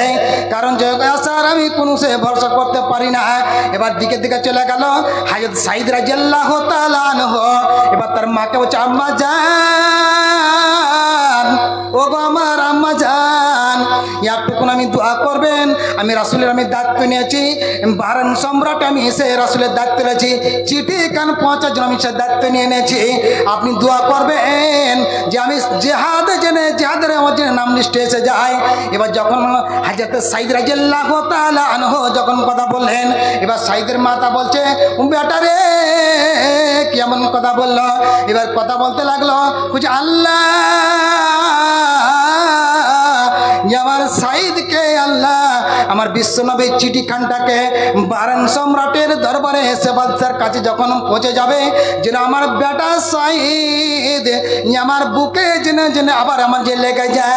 কারণ যে আসার আমি কোনো সে ভরসা করতে পারি না। এবার দিকে দিকে চলে গেল হযরত সাঈদ রাদিয়াল্লাহু তাআলা আনহু। এবার তার মাকে বলছে, আম্মা জান, ও গো আমার আম্মা জান, একটুকুন আমি দোয়া করবেন, আমি রাসূলের আমি দায়িত্ব নিয়েছি, বাহরাইন সম্রাট আমি এসে রাসূলের দায়িত্ব নিয়েছি, চিঠি কান পৌঁছার জন্য আমি সে দায়িত্ব নিয়ে নিয়েছি, আপনি দোয়া করবেন যে আমি জিহাদে জেনে জিহাদের আমার জন্য নাম লিস্টে এসে যায়। এবার যখন হযরত সাঈদ রাদিয়াল্লাহু তাআলা আনহু যখন কথা বললেন, এবার সাঈদের মাতা বলছে, বেটা রে কেমন কথা বললো। এবার কথা বলতে লাগলো, বুঝে আল্লাহ আমার সাঈদকে আল্লাহ আমার বিশ্বনবীর চিঠি খানটাকে বাহরাইন সম্রাটের দরবারে এসে বাদশার কাছে যখন পৌঁছে যাবে, যেন আমার বেটা সাঈদ আমার বুকে জেনে জেনে আবার আমার যে লেগে যায়।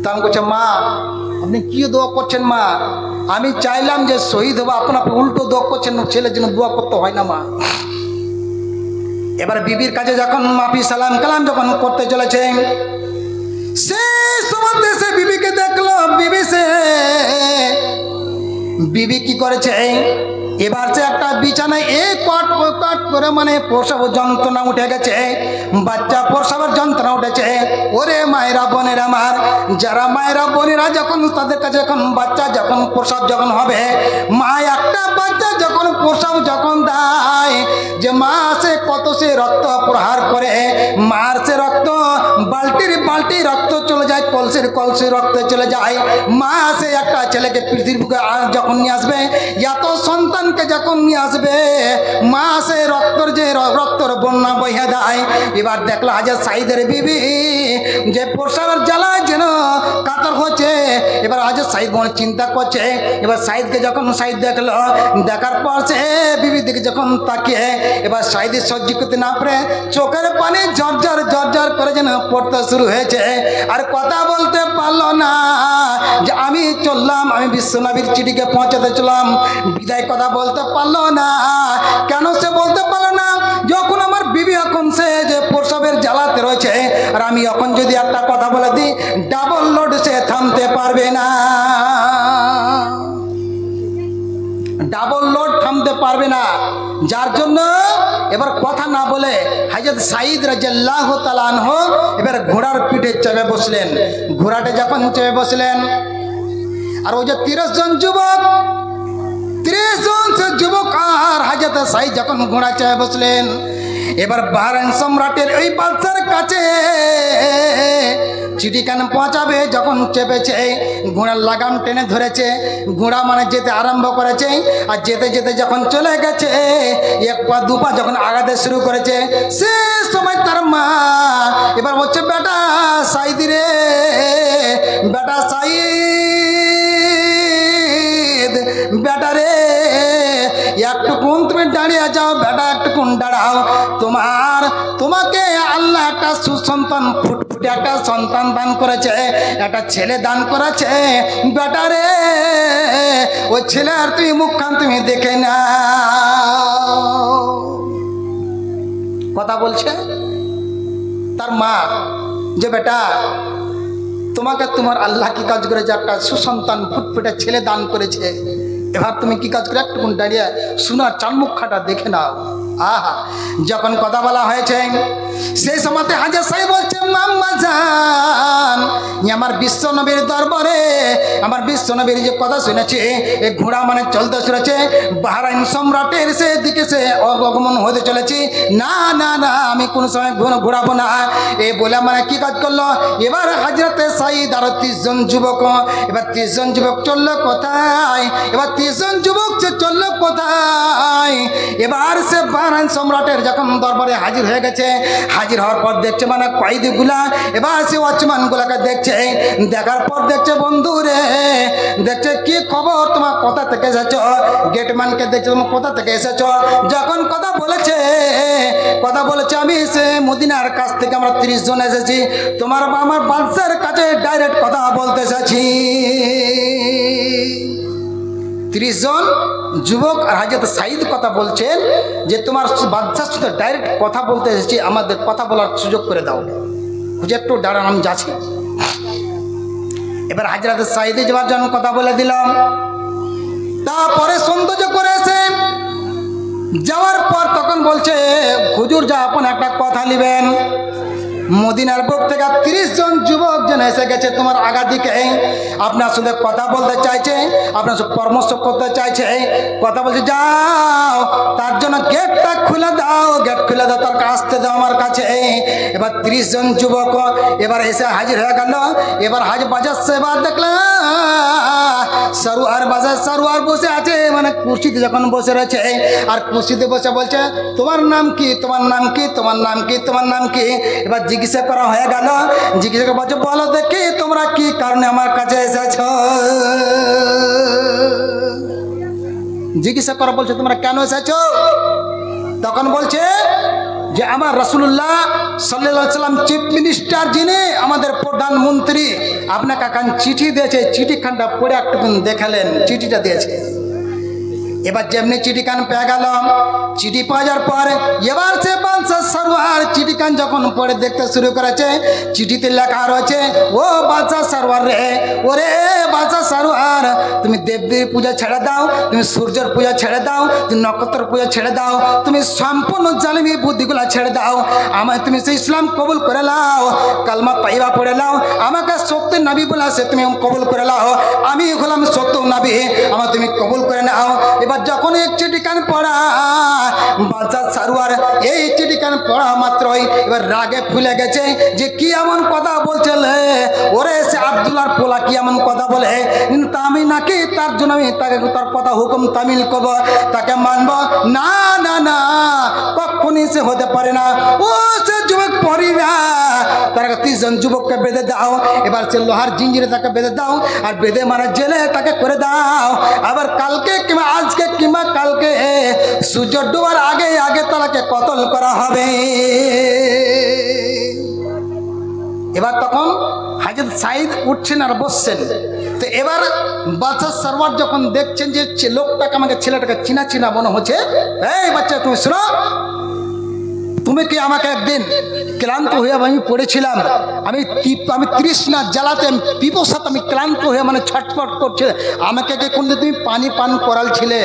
তা আমি বলছে, মা আপনি কি দোয়া করছেন মা? আমি চাইলাম যে শহীদ হবো, আপনার উল্টো দোয়া করছেন, ছেলের জন্য দোয়া করতে হয় না মা। এবার বিবির কাছে যখন মাফি সালাম কালাম যখন করতে চলেছে, সেই সময় সে বিবিকে দেখলো, বিবি কি করেছে, এবার সে একটা বিছানায় কট করে মানে প্রসব যন্ত্রণা উঠে গেছে, বাচ্চা প্রসবের যন্ত্রণা উঠেছে। ওরে মায়েরা বোনের আমার, যারা মায়েরা বোনেরা যখন তাদের কাছে যখন বাচ্চা যখন প্রসব যখন হবে, মা একটা বাচ্চা যখন প্রসব যখন দেয়, যে মা সে কত সে রক্ত প্রহার করে, মার সে রক্ত বালতি রক্ত চলে যায়, কলসির রক্ত চলে যায়। মা সে একটা ছেলেকে পৃথিবীর বুকে যখন নিয়ে আসবে, এত সন্তানকে যখন নিয়ে আসবে, মা সে রক্তর বন্যা বইয়া দেয়। এবার দেখলো হযরত সাঈদের বিবি যে প্রসবের জ্বালায় যেন কাতর হচ্ছে। এবার হযরত সাঈদ মনে চিন্তা করছে। এবার সাঈদকে যখন সাঈদ দেখলো, দেখার পর সে বিবির দিকে যখন তাকিয়ে, এবার সাঈদের সহ্য করতে না পারে চোখের পানি ঝরঝর করে যেন পড়তে শুরু হয়েছে। আর কথা বলতে পারলো না যে আমি চললাম, আমি বিশ্বনবীর চিঠিকে পৌঁছাতে চললাম, বিদায় কথা বলতে পারলো না। কেন সে বলতে পারলো না? যখন আমার বিবি এখন সে যে প্রসবের জ্বালাতে রয়েছে, আর আমি এখন যদি একটা কথা বলে দিই, ডাবল লোড সে থামতে পারবে না, ডাবল লোড থামতে পারবে না। যার জন্য এবার কথা না বলে হযরত সাঈদ রাদিয়াল্লাহু তাআলা আনহু এবার ঘোড়ার পিঠে চেপে বসলেন। ঘোড়াটা যখন চেপে বসলেন, আর ওই যে 30 জন যুবক, 30 জন যুবক আর হযরত সাঈদ যখন ঘোড়া চেপে বসলেন, এবার বাহরাইন সম্রাটের ওই বাদশার কাছে চিঠিখান পৌঁছাবে যখন চেপেছে, ঘোড়ার লাগাম টেনে ধরেছে, ঘোড়া মানে যেতে আরম্ভ করেছে, আর যেতে যেতে যখন চলে গেছে, এক পা দু পা যখন আগাতে শুরু করেছে, সে সময় তার মা এবার বলছে, বেটা সাঈদ রে, বেটা সাঈদ, বেটা রে, একটুকুন তুমি দাঁড়িয়ে যাও বেটা, একটুকুন দাঁড়াও, তোমাকে আল্লাহ একটা সুসন্তান ফুটফুটে একটা সন্তান দান করেছে, একটা ছেলে দান করেছে বেটা রে, ওই ছেলে আর তুমি মুখখান তুমি দেখে না। কথা বলছে তার মা যে বেটা তোমাকে তোমার আল্লাহ কি কাজ করেছে, একটা সুসন্তান ফুটফুটে ছেলে দান করেছে, এবার তুমি কি কাজ করে একটুকুন দাঁড়িয়ে সোনার চানমুখাটা দেখে নাও। আহা, যখন কথা বলা হয়েছে সেই সময়তে হাজর সাহেব বলছে, মাম্মা জান, আমার বিশ্ব নবীর দরবারে আমার বিশ্ব নবীর যে কথা শুনেছে, এই ঘোড়া মানে চলতে শুনেছে, বাহরাইন সম্রাটের সে দিকে সে আগমন হতে চলেছে, না না না আমি কোনো সময় ঘোরাবো না, এই বলে মানে কি কাজ করলো, এবার হযরতে সাঈদ আর 30 জন যুবক, এবার 30 জন যুবক চললো কোথায়, এবার 30 জন যুবক সে চললো কোথায়, এবার সে বাহরাইন সম্রাটের যখন দরবারে হাজির হয়ে গেছে, হাজির হওয়ার পর দেখছে মানে কয়েদিগুলা, এবার সে ওয়াচম্যান গুলাকে দেখছে, দেখার পর দেখছে বন্ধু রে, দেখছে কি খবর, তোমার কোথা থেকে এসেছ, গেটম্যানকে দেখছে তোমার কোথা থেকে এসেছ, যখন কথা বলেছে আমি সে মদিনার কাছ থেকে আমরা 30 জন এসেছি, তোমার আমার বাদশার কাছে ডাইরেক্ট কথা বলতে এসেছি। 30 জন যুবক আর হযরত সাঈদ কথা বলছেন যে তোমার বাদশার সাথে ডাইরেক্ট কথা বলতে এসেছি, আমাদের কথা বলার সুযোগ করে দাও, হুজুর একটু দাঁড়ান আমি যাচ্ছি। এবার হযরত সাঈদ যাওয়ার জন্য কথা বলে দিলাম, তারপরে সৌন্দর্য করেছে, যাওয়ার পর তখন বলছে হুজুর যা আপনি একটা কথা নেবেন, মদিনার বুক থেকে 30 জন যুবক যেন এসে গেছে তোমার আগা দিকে, আপনার সাথে কথা বলতে চাইছে, আপনার সাথে পরামর্শ করতে চাইছে, কথা বলছে যাও তার জন্য গেটটা খুলে দাও, গেট খুলে দাও, তার আসতে দাও আমার কাছে। এবার 30 জন যুবক এবার এসে হাজির হয়ে গেল, এবার হাজ বাজাচ্ছে, এবার দেখলাম সারোয়ার বাজার, সারোয়ার বসে আছে মানে কুর্সিতে যখন বসে রয়েছে, আর কুর্সিতে বসে বলছে তোমার নাম কি, তোমার নাম কি, তোমার নাম কি, তোমার নাম কি, এবার জিজ্ঞাসা করা হয়ে গেল, জিজ্ঞাসা করে বলছে বলো দেখি তোমরা কি কারণে আমার কাছে এসেছ, জিজ্ঞাসা করা বলছে তোমরা কেন এসেছো, তখন বলছে যে আমার রাসূলুল্লাহ সাল্লাল্লাহু আলাইহি সাল্লাম চিফ মিনিস্টার যিনি আমাদের প্রধানমন্ত্রী আপনাকে কান চিঠি দিয়েছে, চিঠিখানটা পড়ে একটু দেখালেন, চিঠিটা দিয়েছে। এবার যেমনি চিঠিখান পেয়ে গেল, চিঠি পাওয়া যাওয়ার পর এবার সে বাদশাহ সারোয়ার চিঠিখান যখন পড়ে দেখতে শুরু করেছে, চিঠিতে লেখা রয়েছে ও বাদশাহ সারোয়ার রে, ওরে বাদশাহ সারোয়ার, তুমি দেবীর পূজা ছেড়ে দাও, তুমি সূর্যের পূজা ছেড়ে দাও, তুমি নক্ষত্রের পূজা ছেড়ে দাও, তুমি সম্পূর্ণ জালিমি বুদ্ধিগুলা ছেড়ে দাও, আমায় তুমি সেই ইসলাম কবুল করে নাও, কালমা তাইবা পড়ে নাও, আমাকে সত্য নবী বলে সে তুমি কবুল করে নাও, আমি হলাম সত্য নবী, আমার তুমি কবুল করে নাও। এবার যখন এই চিঠিখান পড়া বাদশাহ সারোয়ার এই চিঠিখান পড়া মাত্রই এবার রাগে ফুলে গেছে যে কি এমন কথা বলছে, ওরে সে আব্দুল্লাহর পোলা কি এমন কথা বলে, কিন্তু আমি নাকি তার জন্য আমি তাকে তার কথা হুকুম তামিল করব, তাকে মানব না, না না কখনই সে হতে পারে না, ও সে যুবক পড়ি না, তার 30 জন যুবককে বেঁধে দাও, এবার সে লোহার জিঞ্জিরে তাকে বেঁধে দাও, আর বেঁধে মানে জেলে তাকে করে দাও, আবার কালকে কিংবা আজকে কিংবা কালকে সূর্য ডোবার আগে আগে তাকে কতল করা হবে। এবার তখন হযরত সাঈদ উঠছেন আর বসছেন, তো এবার বাদশাহ সারোয়ার যখন দেখছেন যে লোকটাকে আমাকে ছেলেটাকে চিনা চিনা মনে হচ্ছে, এই বাচ্চা তুমি শোনো, তুমি কি আমাকে একদিন ক্লান্ত হয়ে আমি পড়েছিলাম, আমি তৃষ্ণা জ্বালাতে পিপাসাতে আমি ক্লান্ত হয়ে মানে ছটফট করছে, আমাকে কি কোনদিন তুমি পানি পান করালছিলে,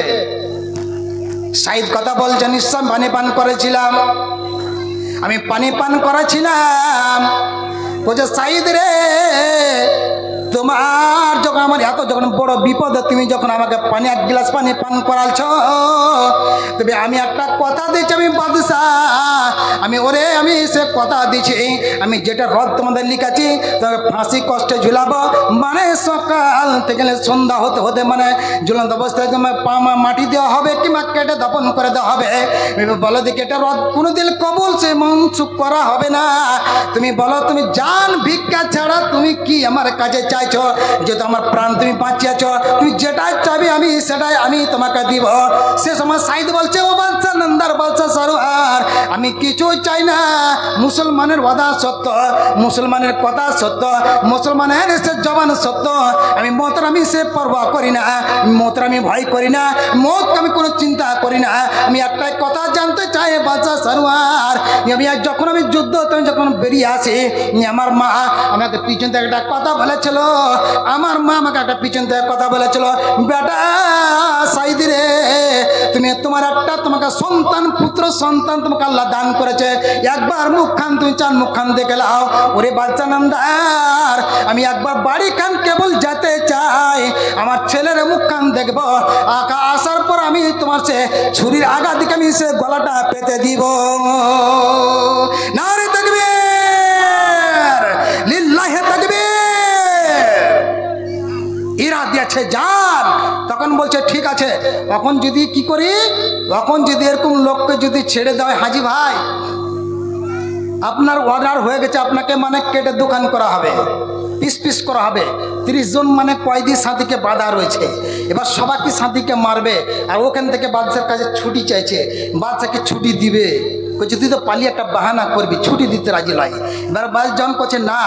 সাইদ কথা বলছে, নিশ্চয় পানি পান করেছিলাম, আমি পানি পান করেছিলাম। বলছে সাইদ রে, তোমার যখন আমার এত যখন বড় বিপদ, তুমি যখন আমাকে পানি এক গ্লাস পানি পান করালছ, তবে আমি একটা কথা দিচ্ছি, আমি বাদশাহ, আমি সে কথা দিচ্ছি, আমি যেটা রদ তোমাদের লিখেছি, তবে ফাঁসি কষ্টে ঝুলাবো, মানে সকাল থেকে সন্ধ্যা হতে হতে মানে ঝুলন্ত অবস্থায় মাটি দেওয়া হবে কিংবা কেটে দপন করে দেওয়া হবে। বলো দেখি এটা রদ কোনোদিন কবুল সে মনসুখ করা হবে না। তুমি বলো, তুমি জান ভিক্ষা ছাড়া তুমি কি আমার কাছে চাইছো? যেহেতু আমার প্রাণ তুমি বাঁচিয়েছ, তুমি যেটাই চাইবে আমি সেটাই আমি তোমাকে দিব। সে সময় সাইদ বলছে, ও বাদশা নন্দার বাদশা সরোয়ার, আমি কিছু চাই না, মুসলমানের ওয়াদা সত্য, মুসলমানের কথা সত্য, মুসলমানের সে জবান সত্য, আমি মতের আমি সে পরোয়া করি না, মতের আমি ভয় করি না, মতকে আমি কোনো চিন্তা করি না। আমি একটাই কথা জানতে চাই বাদশা সরোয়ার, যখন আমি যুদ্ধ তুমি যখন বেরিয়ে আসি, আমার মা আমাকে পিছন থেকে একটা কথা বলেছিল, আমার মা আমাকে একটা পিছন থেকে কথা বলেছিল, বেটা সাইদ রে, তুমি তোমার একটা তোমাকে সন্তান পুত্র সন্তান তোমাকে আল্লাহ দান করেছে, একবার মুখখান তুমি চান মুখখান দেখে লাও। ওরে বাচ্চা নামদার, আমি একবার বাড়ি খান কেবল যেতে চাই, আমার ছেলের মুখখান দেখবো, আসার পর আমি তোমার সে ছুরির আগা দিকে আমি সে গলাটা পেতে দিব। নারে তাকবীর, লিল্লাহি তাকবীর। ইরা দিয়েছে যান। তখন বলছে ঠিক আছে, তখন যদি কি করি, তখন যদি এরকম লোককে যদি ছেড়ে দেয়, হাজি ভাই আপনার অর্ডার হয়ে গেছে, আপনাকে মানে কেটে দোকান করা হবে, পিস পিস করা হবে, 30 জন মানে কয়েদি সাথীকে বাধা রয়েছে, এবার সবাইকে সাথীকে মারবে, আর ওখান থেকে বাদশার কাছে ছুটি চাইছে, বাদশাকে ছুটি দিবে, যদি তো পালিয়ে একটা বাহানা করবি, ছুটি দিতে রাজি নয়। এবার বাদশাহ করছে না,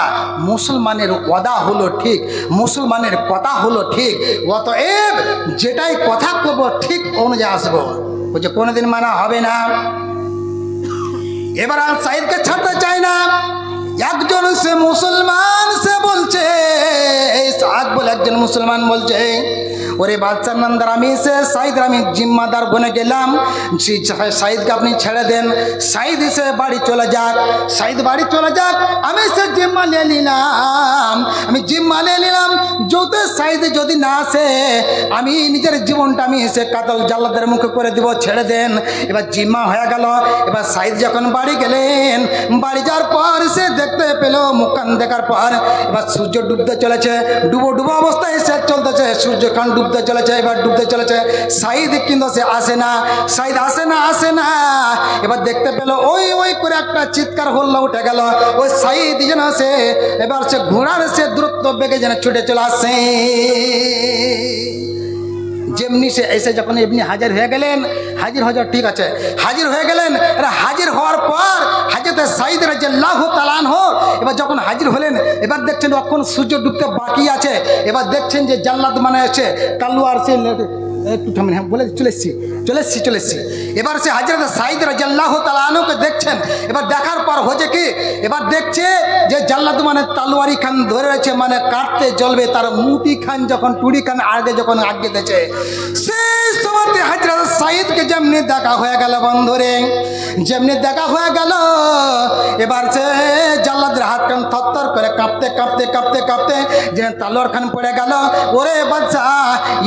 মুসলমানের ওয়াদা হলো ঠিক, মুসলমানের কথা হলো ঠিক, অতএব যেটাই কথা করবো ঠিক অনুযায়ী আসবো। বলছে কোনোদিন মানা হবে না। এবার আর সাইদকে ছাড়তে চায় না। একজন সে মুসলমান সে বলছে, সাদ বলে একজন মুসলমান বলছে, ওরে বাদশার নামদার, আমি সে সাইদের আমি জিম্মাদার বনে গেলাম, সাইদকে আপনি ছেড়ে দেন, সাইদ সে বাড়ি চলে যাক, সাইদ বাড়ি চলে যাক, আমি সে জিম্মা নিয়ে নিলাম, আমি জিম্মা নিয়ে নিলাম, যদি সাইদ যদি না আসে আমি নিজের জীবনটা আমি সে কাতল জাল্লাদের মুখে করে দিব, ছেড়ে দেন। এবার জিম্মা হয়ে গেল। এবার সাইদ যখন বাড়ি গেলেন, বাড়ি যাওয়ার পর সে দেখতে পেল, মুখখান দেখার পর এবার সূর্য ডুবতে চলেছে, ডুবো ডুবো অবস্থায় সে চলতেছে, সূর্যখান ডুবতে চলেছে, এবার ডুবতে চলেছে, সাইদ কিন্তু সে আসে না, সাইদ আসে না। এবার দেখতে পেল ওই করে একটা চিৎকার হল্লা উঠে গেল, ওই সাইদ যেন সে এবার সে ঘোড়ার সে দ্রুত বেগে যেন ছুটে চলে আসে। যেমনি সে এসে যখন এমনি হাজির হয়ে গেলেন, হাজির হয়ে ঠিক আছে, হাজির হয়ে গেলেন। হাজির হওয়ার পর হাজরত সাইদ রাদিয়াল্লাহু তাআলা আনহু এবার যখন হাজির হলেন, এবার দেখছেন এখন সূর্য ডুবতে বাকি আছে, এবার দেখছেন যে জাল্লাদ মানে আছে তালোয়ার সে একটু থামেন, হ্যাঁ বলে চলে এসছি। এবার সে হযরত সাইদ রাদিয়াল্লাহু তাআলা আনহুকে দেখছেন। এবার দেখার পর হচ্ছে কি, এবার দেখছে যে জাল্লাদ মানে তলোয়ারি খান ধরে রয়েছে, মানে কাটতে জ্বলবে, তার মুটি খান যখন টুড়ি খান আগে যখন আগে দিয়েছে, সেই সময় হযরত সাইদকে যেমনি দেখা হয়ে গেল বন্ধুরে, যেমনি দেখা হয়ে গেল, এবার সে জাল্লাদের হাত খান থরথর করে কাঁপতে যে তলোয়ার খান পড়ে গেল। ওরে বাচ্চা,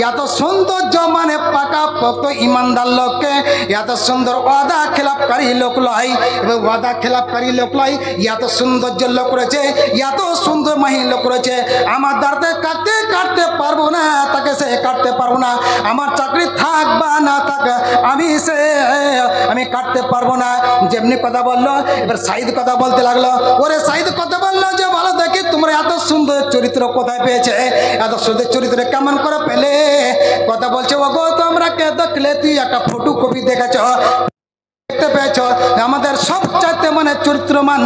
এত সৌন্দর্য মানে পাকা পোক্ত ইমানদার লোককে এত সুন্দর ওয়াদা খেলাপকারী লোক লয়, এবং ওয়াদা খেলাপকারী লোক লয়, এত সৌন্দর্য লোক রয়েছে, এত সুন্দর মাহিন লোক রয়েছে, আমার দাঁড়তে কাটতে পারবো না, তাকে সে কাটতে পারবো না, আমার চাকরি থাক বা না থাক আমি কাটতে পারবো না। যেমনি কথা বললো, এবার সাইদ কথা বলতে লাগলো। ওরে সাইদ কথা বললো যে ভালো দেখি তোমরা এত সুন্দর চরিত্র কোথায় পেয়েছে, এত সুন্দর চরিত্র কেমন করে পেলে? কথা বলছে, ও গো তোমরা কে দেখলে, তুই একটা ফটোকপি দেখেছ, দেখতে পেয়েছ, আমাদের সবচাইতে মানে চরিত্রমান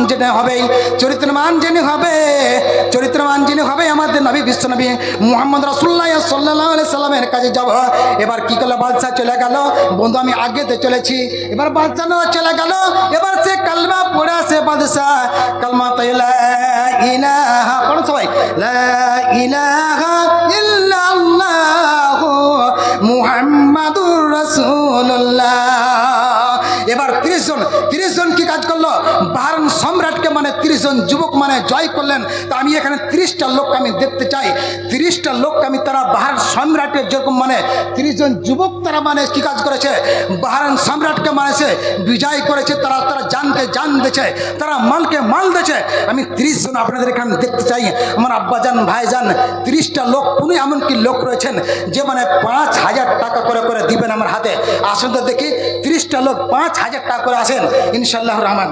যিনি হবে আমাদের নবী বিশ্বনবী মুহাম্মদ রাসূলুল্লাহ সাল্লাল্লাহু আলাইহি সাল্লামের কাছে যাব। এবার কি করলো, বাদশা চলে গেল, বন্ধু আমি আগেতে চলেছি, এবার বাদশা চলে গেল। এবার সে কালমা পড়ে আসে, বাদশা কালমা লা ইলাহা, পড়ো সবাই, লা ইলাহা ইল্লাল্লাহু মুহাম্মাদুর রাসূলুল্লাহ 30 জন যুবক মানে জয় করলেন। তা আমি এখানে 30টা লোক আমি দেখতে চাই, 30টা লোক আমি তারা বাহারান সম্রাটের যেরকম মানে 30 জন যুবক তারা মানে কি কাজ করেছে, বাহারান সম্রাটকে মানেছে, বিজয় করেছে, তারা তারা জানকে জান দিয়েছে, তারা মালকে মাল দিয়েছে। আমি 30 জন আপনাদের এখানে দেখতে চাই। আমার আব্বাজান ভাইজান 30টা লোক, কোনো এমনকি লোক রয়েছেন যে মানে 5000 টাকা করে করে দিবেন আমার হাতে। আসুন তো দেখি 30টা লোক 5000 টাকা করে আসেন ইনশাআল্লাহ রহমান।